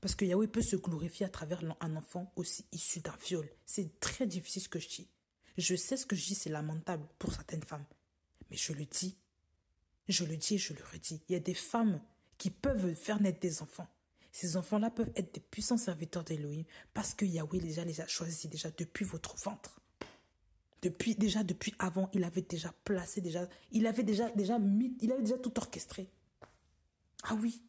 Parce que Yahweh peut se glorifier à travers un enfant aussi issu d'un viol. C'est très difficile ce que je dis. Je sais ce que je dis, c'est lamentable pour certaines femmes. Mais je le dis et je le redis. Il y a des femmes qui peuvent faire naître des enfants. Ces enfants-là peuvent être des puissants serviteurs d'Élohim parce que Yahweh les a choisis déjà depuis votre ventre. Depuis avant, il avait déjà placé, il avait déjà tout orchestré. Ah oui.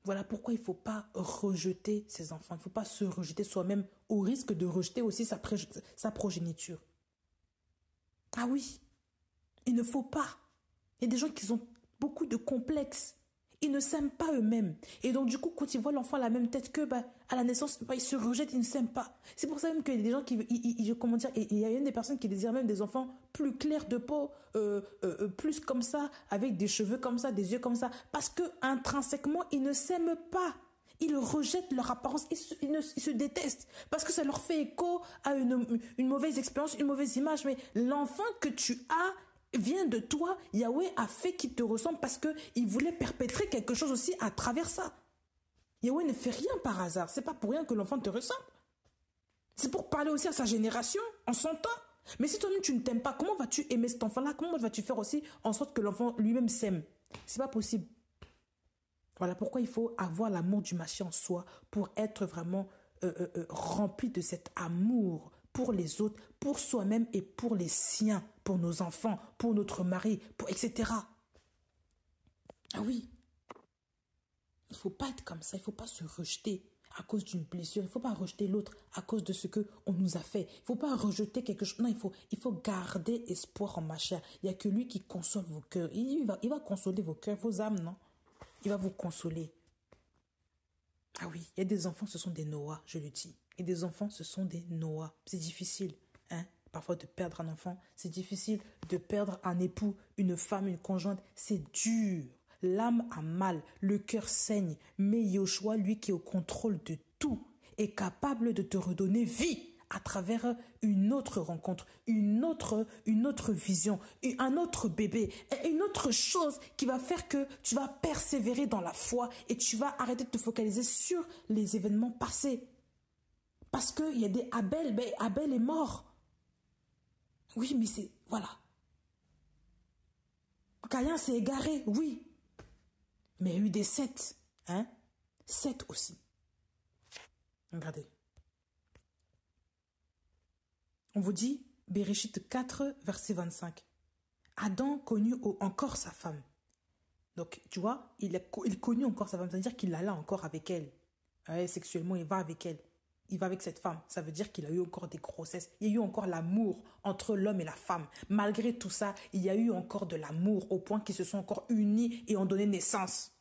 Voilà pourquoi il ne faut pas rejeter ses enfants. Il ne faut pas se rejeter soi-même au risque de rejeter aussi sa progéniture. Ah oui. Il ne faut pas. Il y a des gens qui ont beaucoup de complexes. ils ne s'aiment pas eux-mêmes. Et donc, du coup, quand ils voient l'enfant à la même tête que, à la naissance, ils se rejettent, ils ne s'aiment pas. C'est pour ça même qu'il y a des gens qui, comment dire, et il y a une des personnes qui désirent même des enfants plus clairs de peau, plus comme ça, avec des cheveux comme ça, des yeux comme ça. Parce que, intrinsèquement, ils ne s'aiment pas. Ils rejettent leur apparence, ils se détestent parce que ça leur fait écho à une mauvaise expérience, une mauvaise image. Mais l'enfant que tu as vient de toi. Yahweh a fait qu'il te ressemble parce qu'il voulait perpétrer quelque chose aussi à travers ça. Yahweh ne fait rien par hasard. C'est pas pour rien que l'enfant te ressemble. C'est pour parler aussi à sa génération, en son temps. Mais si toi-même tu ne t'aimes pas, comment vas-tu aimer cet enfant-là? Comment vas-tu faire aussi en sorte que l'enfant lui-même s'aime? C'est pas possible. Voilà pourquoi il faut avoir l'amour du Mashiach en soi pour être vraiment rempli de cet amour pour les autres, pour soi-même et pour les siens, pour nos enfants, pour notre mari, etc. Ah oui, il ne faut pas être comme ça, il ne faut pas se rejeter à cause d'une blessure, il ne faut pas rejeter l'autre à cause de ce qu'on nous a fait. Il ne faut pas rejeter quelque chose, non, il faut garder espoir en Mashiach. Il n'y a que lui qui console vos cœurs. Il va consoler vos cœurs, vos âmes, non? Il va vous consoler. Ah oui, il y a des enfants, ce sont des Noah, je le dis. Et des enfants, ce sont des Noah. C'est difficile, hein, parfois de perdre un enfant. C'est difficile de perdre un époux, une femme, une conjointe. C'est dur. L'âme a mal, le cœur saigne. Mais Yoshua, lui qui est au contrôle de tout, est capable de te redonner vie à travers une autre rencontre, une autre vision, un autre bébé, une autre chose qui va faire que tu vas persévérer dans la foi et tu vas arrêter de te focaliser sur les événements passés. Parce qu'il y a des Abel, Abel est mort. Oui, mais c'est... Voilà. Caïn s'est égaré, oui. Mais il y a eu des Seth, hein? Seth aussi. Regardez. On vous dit, Bereshit 4, verset 25. Adam connut encore sa femme. Donc, tu vois, il connut encore sa femme. C'est-à-dire qu'il alla encore avec elle. Ouais, sexuellement, il va avec elle. Il va avec cette femme. Ça veut dire qu'il a eu encore des grossesses. Il y a eu encore l'amour entre l'homme et la femme. Malgré tout ça, il y a eu encore de l'amour au point qu'ils se sont encore unis et ont donné naissance.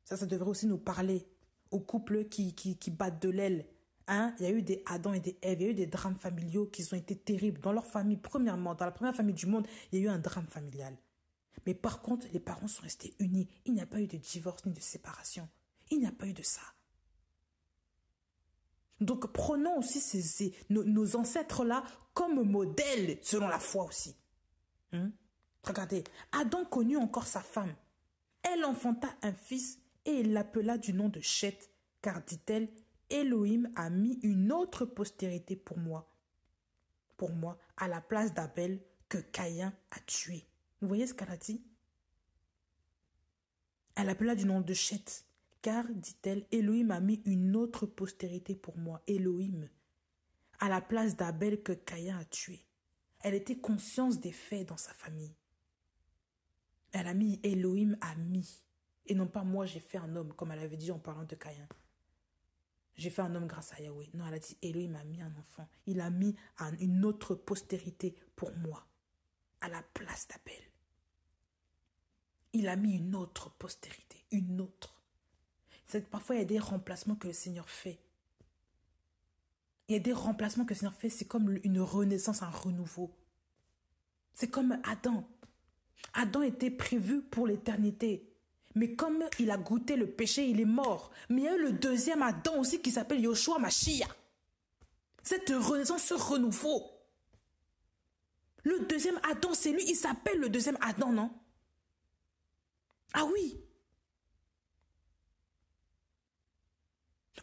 Ça devrait aussi nous parler aux couples qui battent de l'aile. Hein? Il y a eu des Adam et des Ève, il y a eu des drames familiaux qui ont été terribles. Dans leur famille, premièrement, dans la première famille du monde, il y a eu un drame familial. Mais par contre, les parents sont restés unis. Il n'y a pas eu de divorce ni de séparation. Il n'y a pas eu de ça. Donc, prenons aussi nos ancêtres-là comme modèle selon la foi aussi. Regardez, Adam connut encore sa femme. Elle enfanta un fils et il l'appela du nom de Chet, car dit-elle, Elohim a mis une autre postérité pour moi, à la place d'Abel que Caïn a tué. Vous voyez ce qu'elle a dit? Elle appela du nom de Chet, car, dit-elle, Elohim a mis une autre postérité pour moi, Elohim, à la place d'Abel que Caïn a tué. Elle était consciente des faits dans sa famille. Elle a mis Elohim a mis, et non pas moi j'ai fait un homme, comme elle avait dit en parlant de Caïn. J'ai fait un homme grâce à Yahweh. Non, elle a dit, Elohim a mis un enfant. Il a mis une autre postérité pour moi, à la place d'Abel. Il a mis une autre postérité, une autre. Parfois, il y a des remplacements que le Seigneur fait. Il y a des remplacements que le Seigneur fait, c'est comme une renaissance, un renouveau. C'est comme Adam. Adam était prévu pour l'éternité. Mais comme il a goûté le péché, il est mort. Mais il y a eu le deuxième Adam aussi qui s'appelle Yoshua Mashiach. Cette renaissance, ce renouveau. Le deuxième Adam, c'est lui, il s'appelle le deuxième Adam, non? Ah oui.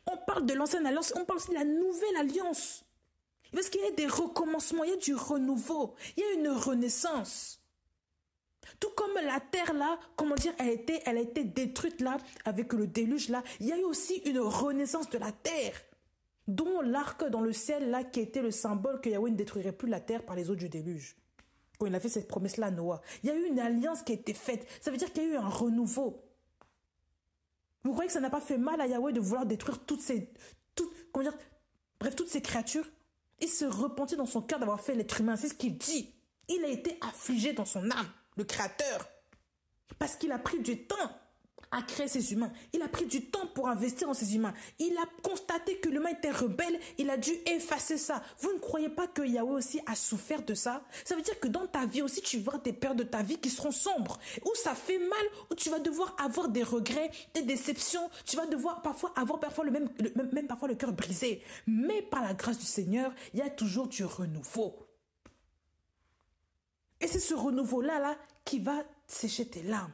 On parle de l'ancienne alliance, on parle aussi de la nouvelle alliance. Parce qu'il y a des recommencements, il y a du renouveau, il y a une renaissance. Tout comme la terre là, comment dire, elle a été détruite là, avec le déluge là, il y a eu aussi une renaissance de la terre, dont l'arc dans le ciel là, qui était le symbole que Yahweh ne détruirait plus la terre par les eaux du déluge. Quand il a fait cette promesse là à Noah, il y a eu une alliance qui a été faite, ça veut dire qu'il y a eu un renouveau. Vous croyez que ça n'a pas fait mal à Yahweh de vouloir détruire toutes ces créatures? Il se repentit dans son cœur d'avoir fait l'être humain, c'est ce qu'il dit. Il a été affligé dans son âme, le Créateur, parce qu'il a pris du temps à créer ces humains. Il a pris du temps pour investir dans ces humains. Il a constaté que l'humain était rebelle. Il a dû effacer ça. Vous ne croyez pas que Yahweh aussi a souffert de ça? Ça veut dire que dans ta vie aussi, tu vas avoir des périodes de ta vie qui seront sombres, où ça fait mal, où tu vas devoir avoir des regrets, des déceptions. Tu vas devoir parfois avoir même parfois le cœur brisé. Mais par la grâce du Seigneur, il y a toujours du renouveau. Et c'est ce renouveau-là qui va sécher tes larmes,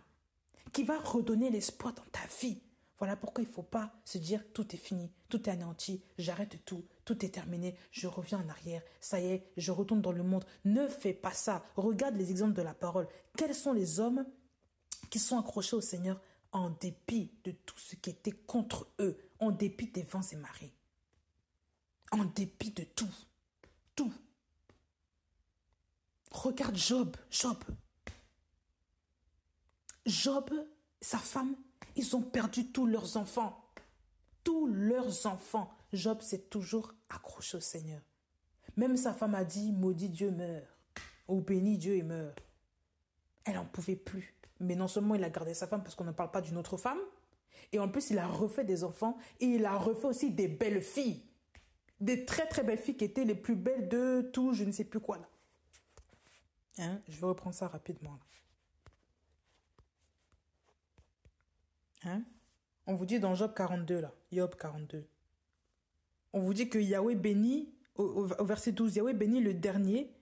qui va redonner l'espoir dans ta vie. Voilà pourquoi il ne faut pas se dire tout est fini, tout est anéanti, j'arrête tout, tout est terminé, je reviens en arrière, ça y est, je retourne dans le monde. Ne fais pas ça. Regarde les exemples de la parole. Quels sont les hommes qui sont accrochés au Seigneur en dépit de tout ce qui était contre eux, en dépit des vents et marées, en dépit de tout, tout. Regarde Job, sa femme, ils ont perdu tous leurs enfants. Tous leurs enfants. Job s'est toujours accroché au Seigneur. Même sa femme a dit, maudit Dieu meurt. Ou béni Dieu et meurt. Elle n'en pouvait plus. Mais non seulement il a gardé sa femme parce qu'on ne parle pas d'une autre femme, et en plus il a refait des enfants, et il a refait aussi des belles filles. Des très très belles filles qui étaient les plus belles de tout, je ne sais plus quoi là. Je vais reprendre ça rapidement. On vous dit dans Job 42, là, Job 42. On vous dit que Yahweh bénit, au verset 12, Yahweh bénit le dernier,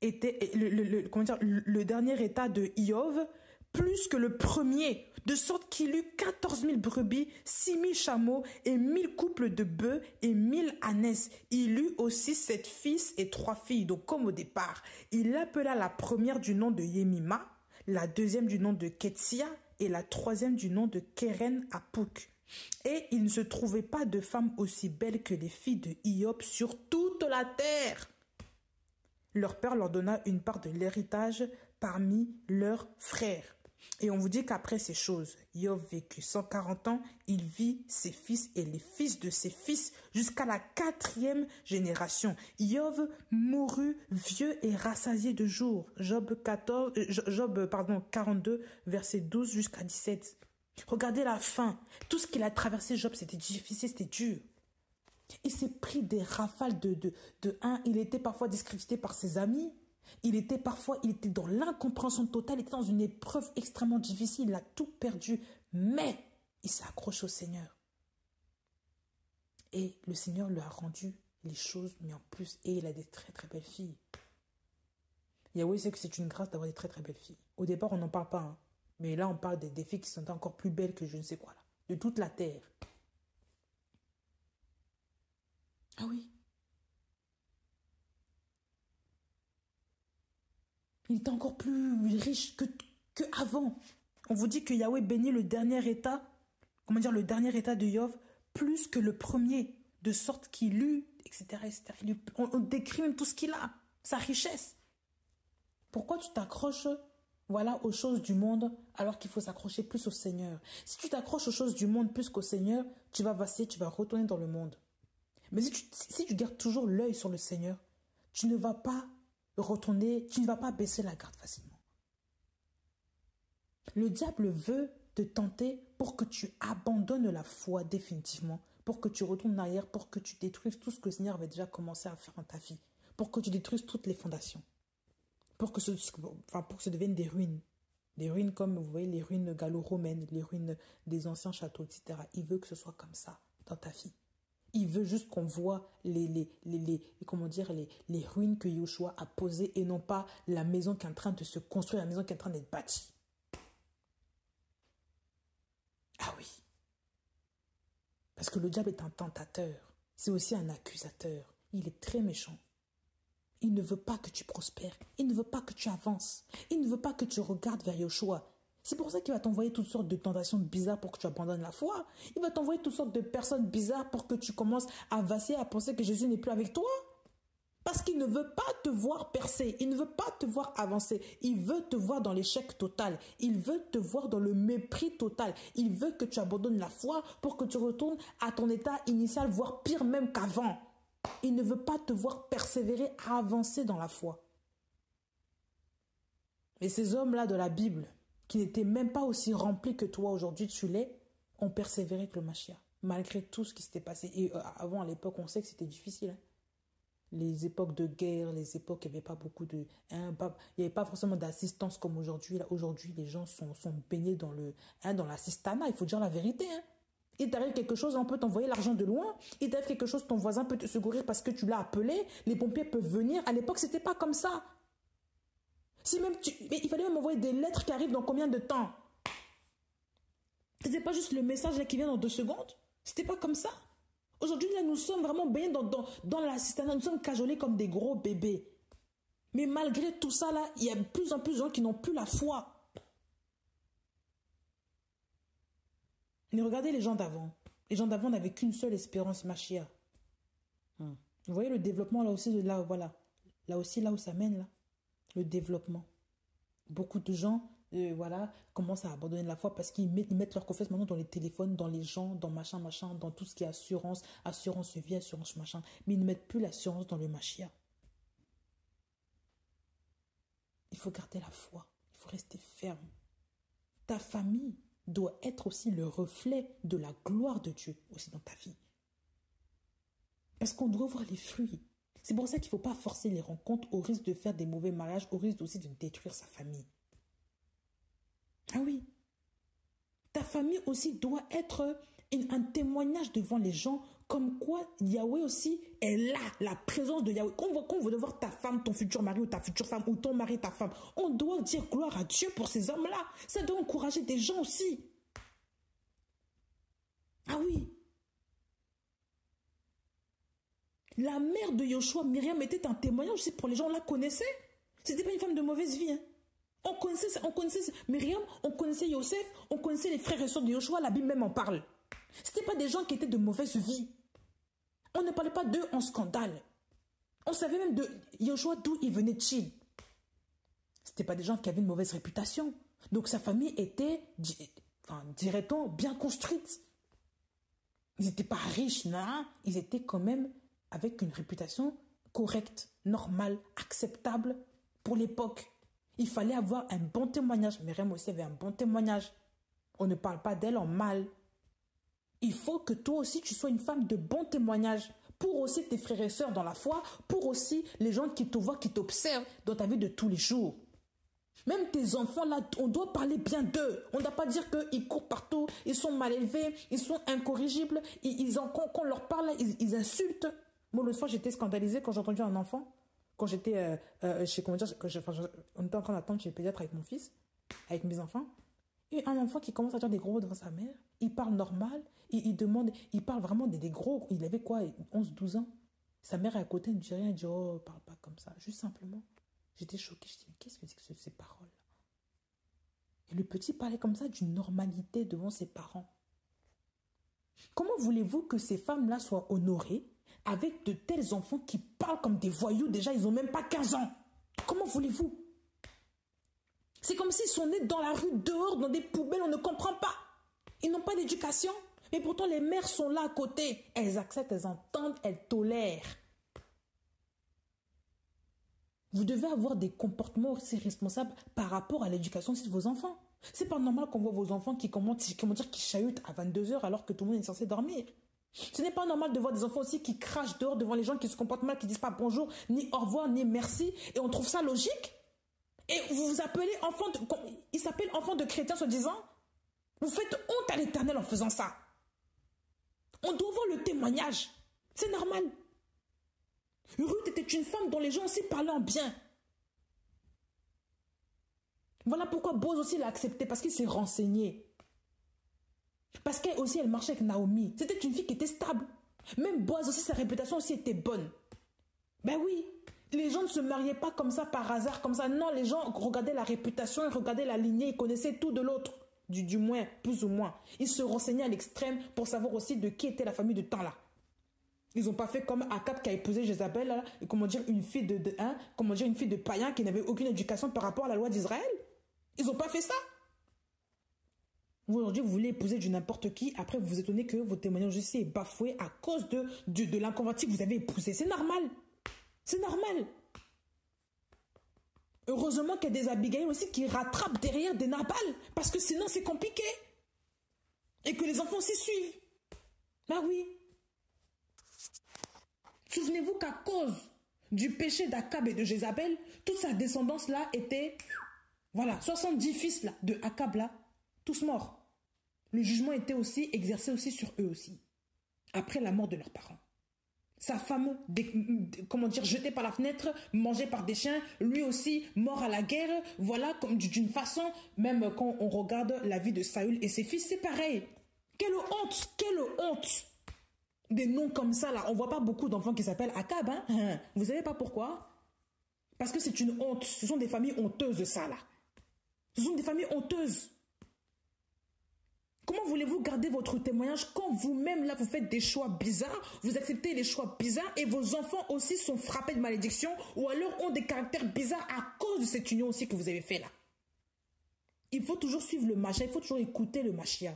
le dernier état de Iov, plus que le premier, de sorte qu'il eut 14 000 brebis, 6 000 chameaux et 1000 couples de bœufs et 1000 ânesses. Il eut aussi 7 fils et 3 filles. Donc comme au départ, il appela la première du nom de Yemima, la deuxième du nom de Ketsia et la troisième du nom de Keren Apuk. Et il ne se trouvait pas de femme aussi belle que les filles de Hiob sur toute la terre. Leur père leur donna une part de l'héritage parmi leurs frères. Et on vous dit qu'après ces choses, Hiob vécut 140 ans, il vit ses fils et les fils de ses fils jusqu'à la 4e génération. Hiob mourut vieux et rassasié de jours. Job 42, verset 12 jusqu'à 17. Regardez la fin. Tout ce qu'il a traversé, Job, c'était difficile, c'était dur. Il s'est pris des rafales il était parfois discrédité par ses amis. Il était dans l'incompréhension totale, il était dans une épreuve extrêmement difficile, il a tout perdu, mais il s'est accroché au Seigneur. Et le Seigneur lui a rendu les choses, mais en plus, et il a des très très belles filles. Yahweh sait que c'est une grâce d'avoir des très très belles filles. Au départ, on n'en parle pas, mais là on parle des filles qui sont encore plus belles que je ne sais quoi, là, de toute la terre. Ah oui. Il était encore plus riche que avant. On vous dit que Yahweh bénit le dernier état de Iov, plus que le premier, de sorte qu'il eut, etc. On décrit même tout ce qu'il a, sa richesse. Pourquoi tu t'accroches, aux choses du monde, alors qu'il faut s'accrocher plus au Seigneur? Si tu t'accroches aux choses du monde plus qu'au Seigneur, tu vas vaciller, tu vas retourner dans le monde. Mais si tu gardes toujours l'œil sur le Seigneur, tu ne vas pas retourner, tu ne vas pas baisser la garde facilement. Le diable veut te tenter pour que tu abandonnes la foi définitivement, pour que tu retournes en arrière, pour que tu détruises tout ce que le Seigneur avait déjà commencé à faire dans ta vie, pour que tu détruises toutes les fondations, pour que ce devienne des ruines. Des ruines comme, vous voyez, les ruines gallo-romaines, les ruines des anciens châteaux, etc. Il veut que ce soit comme ça dans ta vie. Il veut juste qu'on voit les ruines que Yoshua a posées et non pas la maison qui est en train de se construire, la maison qui est en train d'être bâtie. Ah oui. Parce que le diable est un tentateur. C'est aussi un accusateur. Il est très méchant. Il ne veut pas que tu prospères. Il ne veut pas que tu avances. Il ne veut pas que tu regardes vers Yoshua. C'est pour ça qu'il va t'envoyer toutes sortes de tentations bizarres pour que tu abandonnes la foi. Il va t'envoyer toutes sortes de personnes bizarres pour que tu commences à vaciller, à penser que Jésus n'est plus avec toi. Parce qu'il ne veut pas te voir percer. Il ne veut pas te voir avancer. Il veut te voir dans l'échec total. Il veut te voir dans le mépris total. Il veut que tu abandonnes la foi pour que tu retournes à ton état initial, voire pire même qu'avant. Il ne veut pas te voir persévérer, avancer dans la foi. Et ces hommes-là de la Bible, qui n'étaient même pas aussi remplis que toi aujourd'hui tu l'es, ont persévéré avec le Mashiach, malgré tout ce qui s'était passé. Et avant, à l'époque, on sait que c'était difficile. Hein. Les époques de guerre, les époques, il n'y avait pas beaucoup de... Hein, il n'y avait pas forcément d'assistance comme aujourd'hui. Aujourd'hui, les gens sont baignés dans dans l'assistanat, il faut dire la vérité. Hein. Il t'arrive quelque chose, on peut t'envoyer l'argent de loin. Il t'arrive quelque chose, ton voisin peut te secourir parce que tu l'as appelé. Les pompiers peuvent venir. À l'époque, c'était pas comme ça. Si même mais il fallait même envoyer des lettres qui arrivent dans combien de temps? C'était pas juste le message là, qui vient dans 2 secondes. C'était pas comme ça. Aujourd'hui, là, nous sommes vraiment baignés dans l'assistanat. Nous sommes cajolés comme des gros bébés. Mais malgré tout ça, là, il y a de plus en plus de gens qui n'ont plus la foi. Mais regardez les gens d'avant. Les gens d'avant n'avaient qu'une seule espérance, Mashiach. Vous voyez le développement là aussi, là, voilà. Là aussi, là où ça mène, là. Le développement. Beaucoup de gens, voilà, commencent à abandonner la foi parce qu'ils mettent leur confiance maintenant dans les téléphones, dans les gens, dans machin, dans tout ce qui est assurance vie, assurance machin. Mais ils ne mettent plus l'assurance dans le Mashiach. Il faut garder la foi. Il faut rester ferme. Ta famille doit être aussi le reflet de la gloire de Dieu aussi dans ta vie. Parce qu'on doit voir les fruits. C'est pour ça qu'il ne faut pas forcer les rencontres au risque de faire des mauvais mariages, au risque aussi de détruire sa famille. Ah oui. Ta famille aussi doit être un témoignage devant les gens comme quoi Yahweh aussi est là, la présence de Yahweh. Quand on veut voir ta femme, ton futur mari ou ta future femme ou ton mari, ta femme, on doit dire gloire à Dieu pour ces hommes-là. Ça doit encourager des gens aussi. Ah oui. La mère de Yoshua, Myriam, était un témoignage aussi pour les gens, on la connaissait. C'était pas une femme de mauvaise vie. Hein. On connaissait Myriam, on connaissait Yosef, on connaissait les frères et sœurs de Yoshua, la Bible même en parle. C'était pas des gens qui étaient de mauvaise vie. On ne parlait pas d'eux en scandale. On savait même de Yoshua d'où il venait de Chine. C'était pas des gens qui avaient une mauvaise réputation. Donc sa famille était, dirait-on, bien construite. Ils n'étaient pas riches, non. Ils étaient quand même avec une réputation correcte, normale, acceptable pour l'époque. Il fallait avoir un bon témoignage. Myriam aussi avait un bon témoignage. On ne parle pas d'elle en mal. Il faut que toi aussi, tu sois une femme de bon témoignage pour aussi tes frères et sœurs dans la foi, pour aussi les gens qui te voient, qui t'observent dans ta vie de tous les jours. Même tes enfants, là, on doit parler bien d'eux. On ne doit pas dire qu'ils courent partout, ils sont mal élevés, ils sont incorrigibles. Quand on leur parle, ils insultent. Moi, l'autre fois, j'étais scandalisée quand j'ai entendu un enfant, quand j'étais chez, on était en train d'attendre chez le pédiatre avec mon fils, avec mes enfants. Et un enfant qui commence à dire des gros mots devant sa mère, il parle normal, il parle vraiment des gros, il avait quoi, 11-12 ans. Sa mère est à côté, elle ne dit rien, elle dit, oh, parle pas comme ça, juste simplement. J'étais choquée, je dis, mais qu'est-ce que c'est que ces paroles-là? Et le petit parlait comme ça d'une normalité devant ses parents. Comment voulez-vous que ces femmes-là soient honorées avec de tels enfants qui parlent comme des voyous? Déjà, ils n'ont même pas 15 ans. Comment voulez-vous? C'est comme s'ils sont nés dans la rue, dehors, dans des poubelles, on ne comprend pas. Ils n'ont pas d'éducation. Mais pourtant, les mères sont là à côté. Elles acceptent, elles entendent, elles tolèrent. Vous devez avoir des comportements aussi responsables par rapport à l'éducation de vos enfants. C'est pas normal qu'on voit vos enfants qui chahutent à 22 h alors que tout le monde est censé dormir. Ce n'est pas normal de voir des enfants aussi qui crachent dehors devant les gens, qui se comportent mal, qui disent pas bonjour, ni au revoir, ni merci. Et on trouve ça logique. Et vous vous appelez enfant de... Il s'appelle enfant de chrétien se disant, vous faites honte à l'Éternel en faisant ça. On doit voir le témoignage. C'est normal. Ruth était une femme dont les gens aussi parlaient en bien. Voilà pourquoi Boaz aussi l'a accepté, parce qu'il s'est renseigné. Parce qu'elle aussi, elle marchait avec Naomi. C'était une fille qui était stable. Même Boaz aussi, sa réputation aussi était bonne. Ben oui, les gens ne se mariaient pas comme ça, par hasard, comme ça. Non, les gens regardaient la réputation, ils regardaient la lignée, ils connaissaient tout de l'autre. Du moins, plus ou moins. Ils se renseignaient à l'extrême pour savoir aussi de qui était la famille de temps là. Ils n'ont pas fait comme Akab qui a épousé Jézabel, là, comment dire, une fille une fille de païen qui n'avait aucune éducation par rapport à la loi d'Israël. Ils n'ont pas fait ça. Vous, aujourd'hui, vous voulez épouser du n'importe qui, après vous vous étonnez que votre témoignage aussi est bafoué à cause de l'inconverti que vous avez épousé. C'est normal. C'est normal. Heureusement qu'il y a des Abigail aussi qui rattrapent derrière des Nabal, parce que sinon c'est compliqué. Et que les enfants s'y suivent. Bah oui. Souvenez-vous qu'à cause du péché d'Akab et de Jézabel, toute sa descendance là était, voilà, 70 fils là, de Akab là, tous morts. Le jugement était aussi exercé aussi sur eux aussi, après la mort de leurs parents. Sa femme, comment dire, jetée par la fenêtre, mangée par des chiens, lui aussi mort à la guerre. Voilà, comme d'une façon, même quand on regarde la vie de Saül et ses fils, c'est pareil. Quelle honte, quelle honte. Des noms comme ça, là, on voit pas beaucoup d'enfants qui s'appellent Akab, hein. Vous savez pas pourquoi? Parce que c'est une honte. Ce sont des familles honteuses, ça, là. Ce sont des familles honteuses. Comment voulez-vous garder votre témoignage quand vous-même, là, vous faites des choix bizarres, vous acceptez les choix bizarres et vos enfants aussi sont frappés de malédiction ou alors ont des caractères bizarres à cause de cette union aussi que vous avez fait là? Il faut toujours suivre le Machia, il faut toujours écouter le Machia.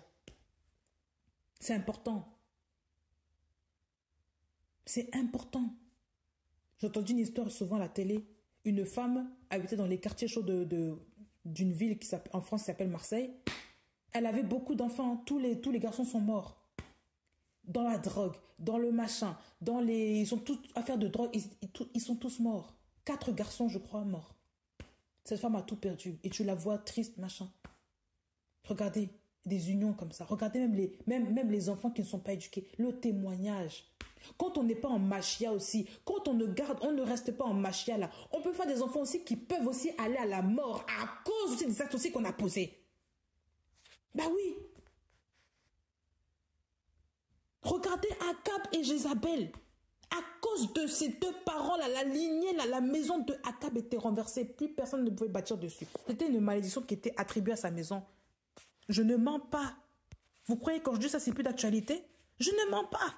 C'est important. C'est important. J'ai entendu une histoire souvent à la télé. Une femme habitait dans les quartiers chauds d'une ville qui en France qui s'appelle Marseille. Elle avait beaucoup d'enfants. Tous les garçons sont morts. Dans la drogue, dans le machin, ils sont tous affaires de drogue. Ils sont tous morts. 4 garçons, je crois, morts. Cette femme a tout perdu. Et tu la vois triste, machin. Regardez, des unions comme ça. Regardez même les enfants qui ne sont pas éduqués. Le témoignage. Quand on n'est pas en machia aussi, quand on ne reste pas en machia là, on peut faire des enfants aussi qui peuvent aussi aller à la mort à cause aussi des actes aussi qu'on a posés. Bah oui. Regardez Akab et Jézabel. À cause de ces 2 parents-là, la lignée, là, la maison de Akab était renversée. Plus personne ne pouvait bâtir dessus. C'était une malédiction qui était attribuée à sa maison. Je ne mens pas. Vous croyez quand je dis ça, c'est plus d'actualité? Je ne mens pas.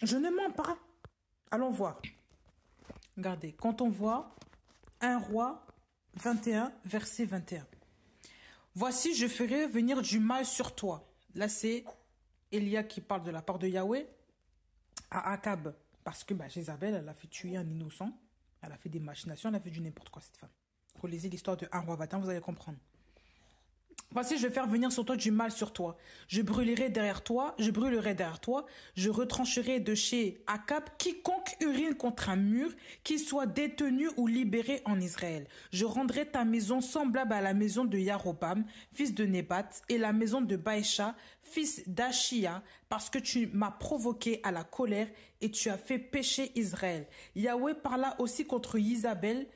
Je ne mens pas. Allons voir. Regardez, quand on voit 1 Roi 21, verset 21. Voici, je ferai venir du mal sur toi. Là, c'est Élia qui parle de la part de Yahweh à Akab. Parce que Jézabel, elle a fait tuer un innocent. Elle a fait des machinations, elle a fait du n'importe quoi, cette femme. Vous lisez l'histoire de 1 Roi 21, vous allez comprendre. Voici, je vais faire venir sur toi du mal sur toi. Je brûlerai derrière toi, je retrancherai de chez Akab quiconque urine contre un mur, qu'il soit détenu ou libéré en Israël. Je rendrai ta maison semblable à la maison de Yarobam, fils de Nébat, et la maison de Baïcha, fils d'Achia, parce que tu m'as provoqué à la colère et tu as fait pécher Israël. Yahweh parla aussi contre Yisbel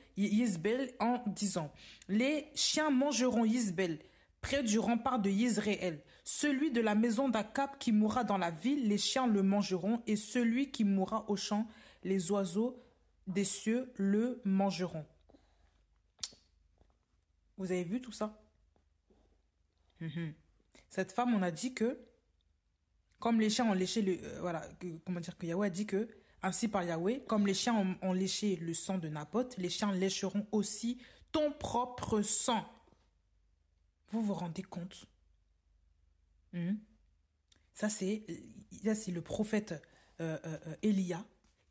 en disant, les chiens mangeront Yisbel, près du rempart de Yisraël. Celui de la maison d'Akab qui mourra dans la ville, les chiens le mangeront, et celui qui mourra au champ, les oiseaux des cieux le mangeront. Vous avez vu tout ça? Cette femme, on a dit que, comme les chiens ont léché comment dire, que Yahweh a dit que, ainsi par Yahweh, comme les chiens ont léché le sang de Naboth, les chiens lécheront aussi ton propre sang. Vous vous rendez compte? Ça, c'est le prophète Élia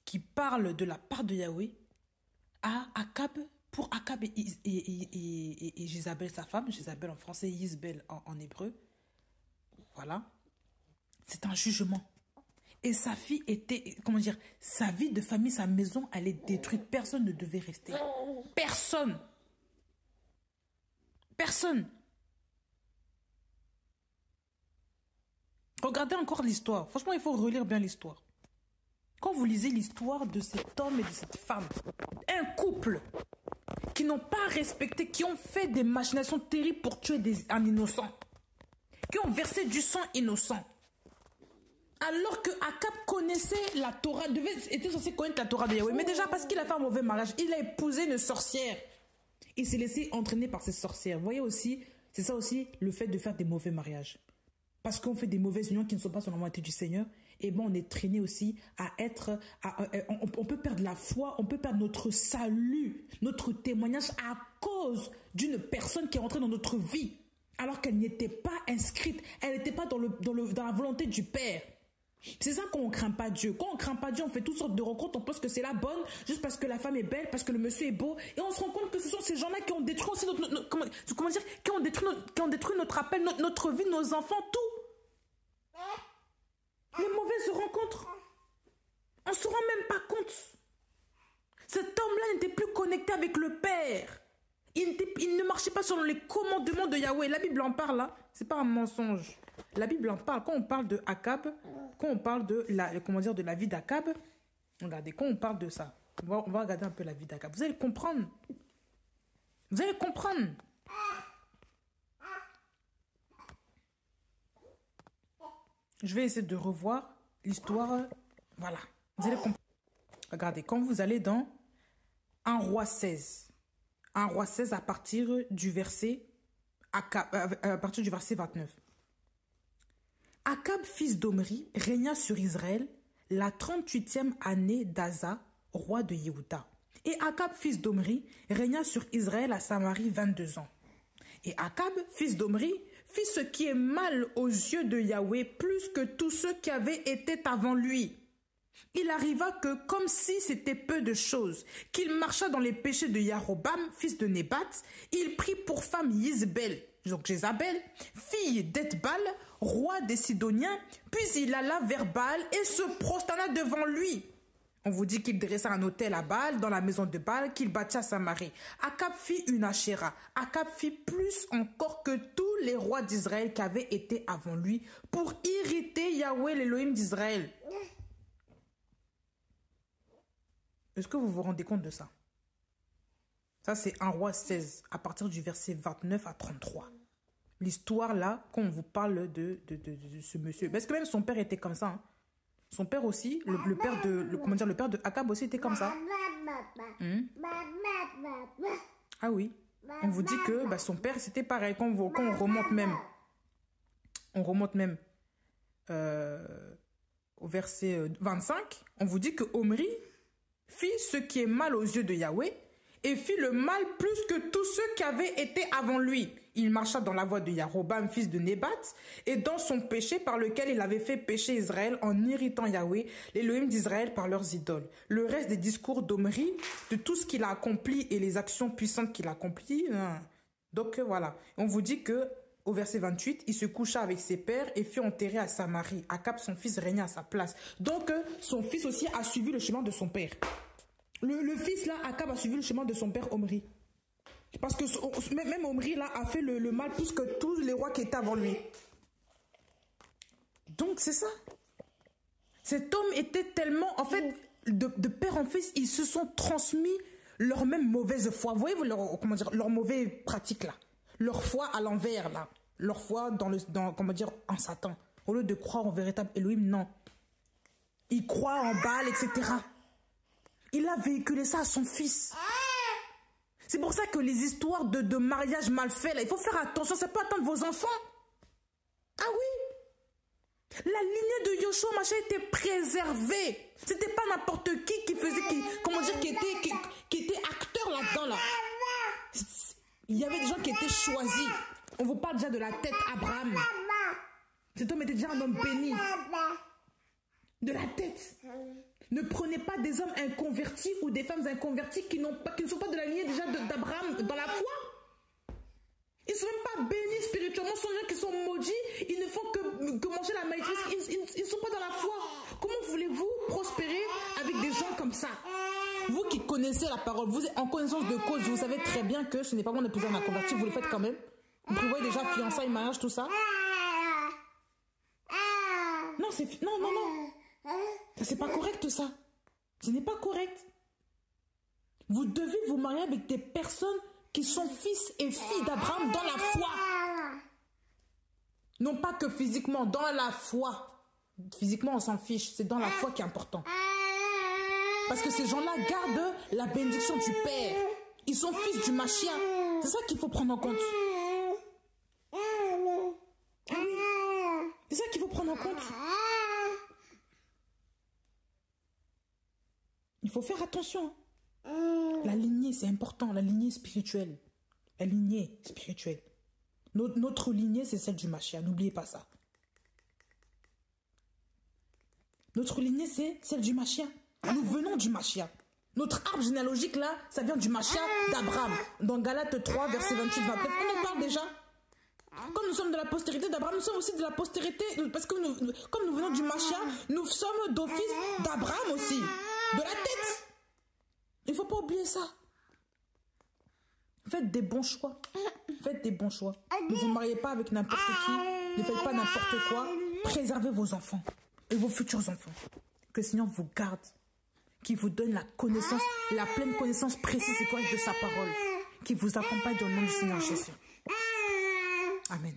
qui parle de la part de Yahweh à Akab, pour Akab et Jézabel, sa femme. Jézabel en français, Yisbel en hébreu. Voilà. C'est un jugement. Et sa fille était, comment dire, sa vie de famille, sa maison, elle est détruite. Personne ne devait rester. Personne. Personne. Regardez encore l'histoire. Franchement, il faut relire bien l'histoire. Quand vous lisez l'histoire de cet homme et de cette femme, un couple qui n'ont pas respecté, qui ont fait des machinations terribles pour tuer un innocent, qui ont versé du sang innocent, alors que Akab connaissait la Torah, était censé connaître la Torah de Yahweh, mais déjà parce qu'il a fait un mauvais mariage, il a épousé une sorcière. Il s'est laissé entraîner par cette sorcière. Vous voyez aussi, c'est ça aussi le fait de faire des mauvais mariages. Parce qu'on fait des mauvaises unions qui ne sont pas sur la volonté du Seigneur, et on est traîné aussi à être, on peut perdre la foi, on peut perdre notre salut, notre témoignage à cause d'une personne qui est rentrée dans notre vie, alors qu'elle n'était pas inscrite, elle n'était pas dans la volonté du Père. C'est ça quand on craint pas Dieu. Quand on craint pas Dieu, on fait toutes sortes de rencontres, on pense que c'est la bonne, juste parce que la femme est belle, parce que le monsieur est beau, et on se rend compte que ce sont ces gens-là qui ont détruit aussi comment dire, qui ont détruit notre appel, notre vie, nos enfants, tout. Les mauvaises rencontres. On se rend même pas compte. Cet homme-là n'était plus connecté avec le Père. Il ne marchait pas selon les commandements de Yahweh. La Bible en parle, là. C'est pas un mensonge. La Bible en parle. Quand on parle de Akab, quand on parle de la vie d'Akab, regardez, quand on parle de ça, on va regarder un peu la vie d'Akab. Vous allez comprendre. Vous allez comprendre. Je vais essayer de revoir l'histoire. Voilà. Vous allez comprendre. Regardez, quand vous allez dans 1 roi 16. 1 roi 16 à partir du verset 29. Akab, fils d'Omri, régna sur Israël la 38e année d'Asa, roi de Yehuda. Et Akab, fils d'Omri, régna sur Israël à Samarie 22 ans. Et Akab, fils d'Omri, fit ce qui est mal aux yeux de Yahweh plus que tous ceux qui avaient été avant lui. Il arriva que, comme si c'était peu de choses, qu'il marcha dans les péchés de Yarobam, fils de Nébat, il prit pour femme Yisbel, donc Jézabel, fille d'Ethbal, roi des Sidoniens, puis il alla vers Baal et se prosterna devant lui. On vous dit qu'il dressa un autel à Baal, dans la maison de Baal, qu'il bâtit à Samarie. Akab fit une Ashéra. Akab fit plus encore que tous les rois d'Israël qui avaient été avant lui, pour irriter Yahweh, l'Élohim d'Israël. Est-ce que vous vous rendez compte de ça? Ça, c'est 1 roi 16, à partir du verset 29 à 33. L'histoire, là, quand on vous parle de ce monsieur. Parce que même son père était comme ça. Hein. Son père aussi, le père de Akab aussi était comme ça. Ah oui. On vous dit que son père, c'était pareil. Quand on remonte même au verset 25, on vous dit que Omri fit ce qui est mal aux yeux de Yahweh et fit le mal plus que tous ceux qui avaient été avant lui. Il marcha dans la voie de Yarobam, fils de Nébat, et dans son péché par lequel il avait fait pécher Israël en irritant Yahweh, l'Élohim d'Israël, par leurs idoles. Le reste des discours d'Omri, de tout ce qu'il a accompli et les actions puissantes qu'il a accomplies. Donc voilà, on vous dit que au verset 28, il se coucha avec ses pères et fut enterré à Samarie. Akab, son fils, régna à sa place. Donc, son fils aussi a suivi le chemin de son père. Le fils, là, Akab, a suivi le chemin de son père Omri. Parce que même Omri, là, a fait le mal plus que tous les rois qui étaient avant lui. Donc, c'est ça. Cet homme était tellement... En fait, de père en fils, ils se sont transmis leur même mauvaise foi. Vous voyez leur mauvaise pratique, là. Leur foi à l'envers, là. Leur foi en Satan. Au lieu de croire en véritable Elohim, non. Il croit en Baal, etc. Il a véhiculé ça à son fils. C'est pour ça que les histoires de mariage mal fait, là, il faut faire attention, ça peut atteindre vos enfants. Ah oui. La lignée de Yoshua, machin, était préservée. C'était pas n'importe qui faisait, qui était acteur là-dedans, là. Il y avait des gens qui étaient choisis. On vous parle déjà de la tête Abraham. Cet homme était déjà un homme béni. De la tête. Ne prenez pas des hommes inconvertis ou des femmes inconverties qui ne sont pas de la lignée déjà d'Abraham dans la foi. Ils ne sont même pas bénis spirituellement. Ce sont des gens qui sont maudits. Ils ne font que manger la maïtrise. Ils ne sont pas dans la foi. Comment voulez-vous prospérer avec des gens comme ça? Vous qui connaissez la parole, vous êtes en connaissance de cause, vous savez très bien que ce n'est pas bon d'épouser un converti, vous le faites quand même. Vous prévoyez déjà fiançailles, mariage, tout ça. Non, c'est pas correct ça. Ce n'est pas correct. Vous devez vous marier avec des personnes qui sont fils et filles d'Abraham dans la foi. Non pas que physiquement, dans la foi. Physiquement, on s'en fiche, c'est dans la foi qui est important. Parce que ces gens-là gardent la bénédiction du Père. Ils sont fils du Machia. C'est ça qu'il faut prendre en compte. Ah oui. C'est ça qu'il faut prendre en compte. Il faut faire attention. La lignée, c'est important. La lignée spirituelle. La lignée spirituelle. Notre lignée, c'est celle du Machia. N'oubliez pas ça. Notre lignée, c'est celle du Machia. Nous venons du Machia. Notre arbre généalogique, là, ça vient du Machia d'Abraham. Dans Galates 3, verset 28-29, on en parle déjà. Comme nous sommes de la postérité d'Abraham, nous sommes aussi de la postérité, parce que comme nous venons du Machia, nous sommes d'office d'Abraham aussi. De la tête. Il ne faut pas oublier ça. Faites des bons choix. Faites des bons choix. Ne vous mariez pas avec n'importe qui. Ne faites pas n'importe quoi. Préservez vos enfants et vos futurs enfants. Que le Seigneur vous garde. Qu'il vous donne la connaissance, la pleine connaissance précise et correcte de sa parole. Qui vous accompagne dans le nom du Seigneur Jésus. Amen.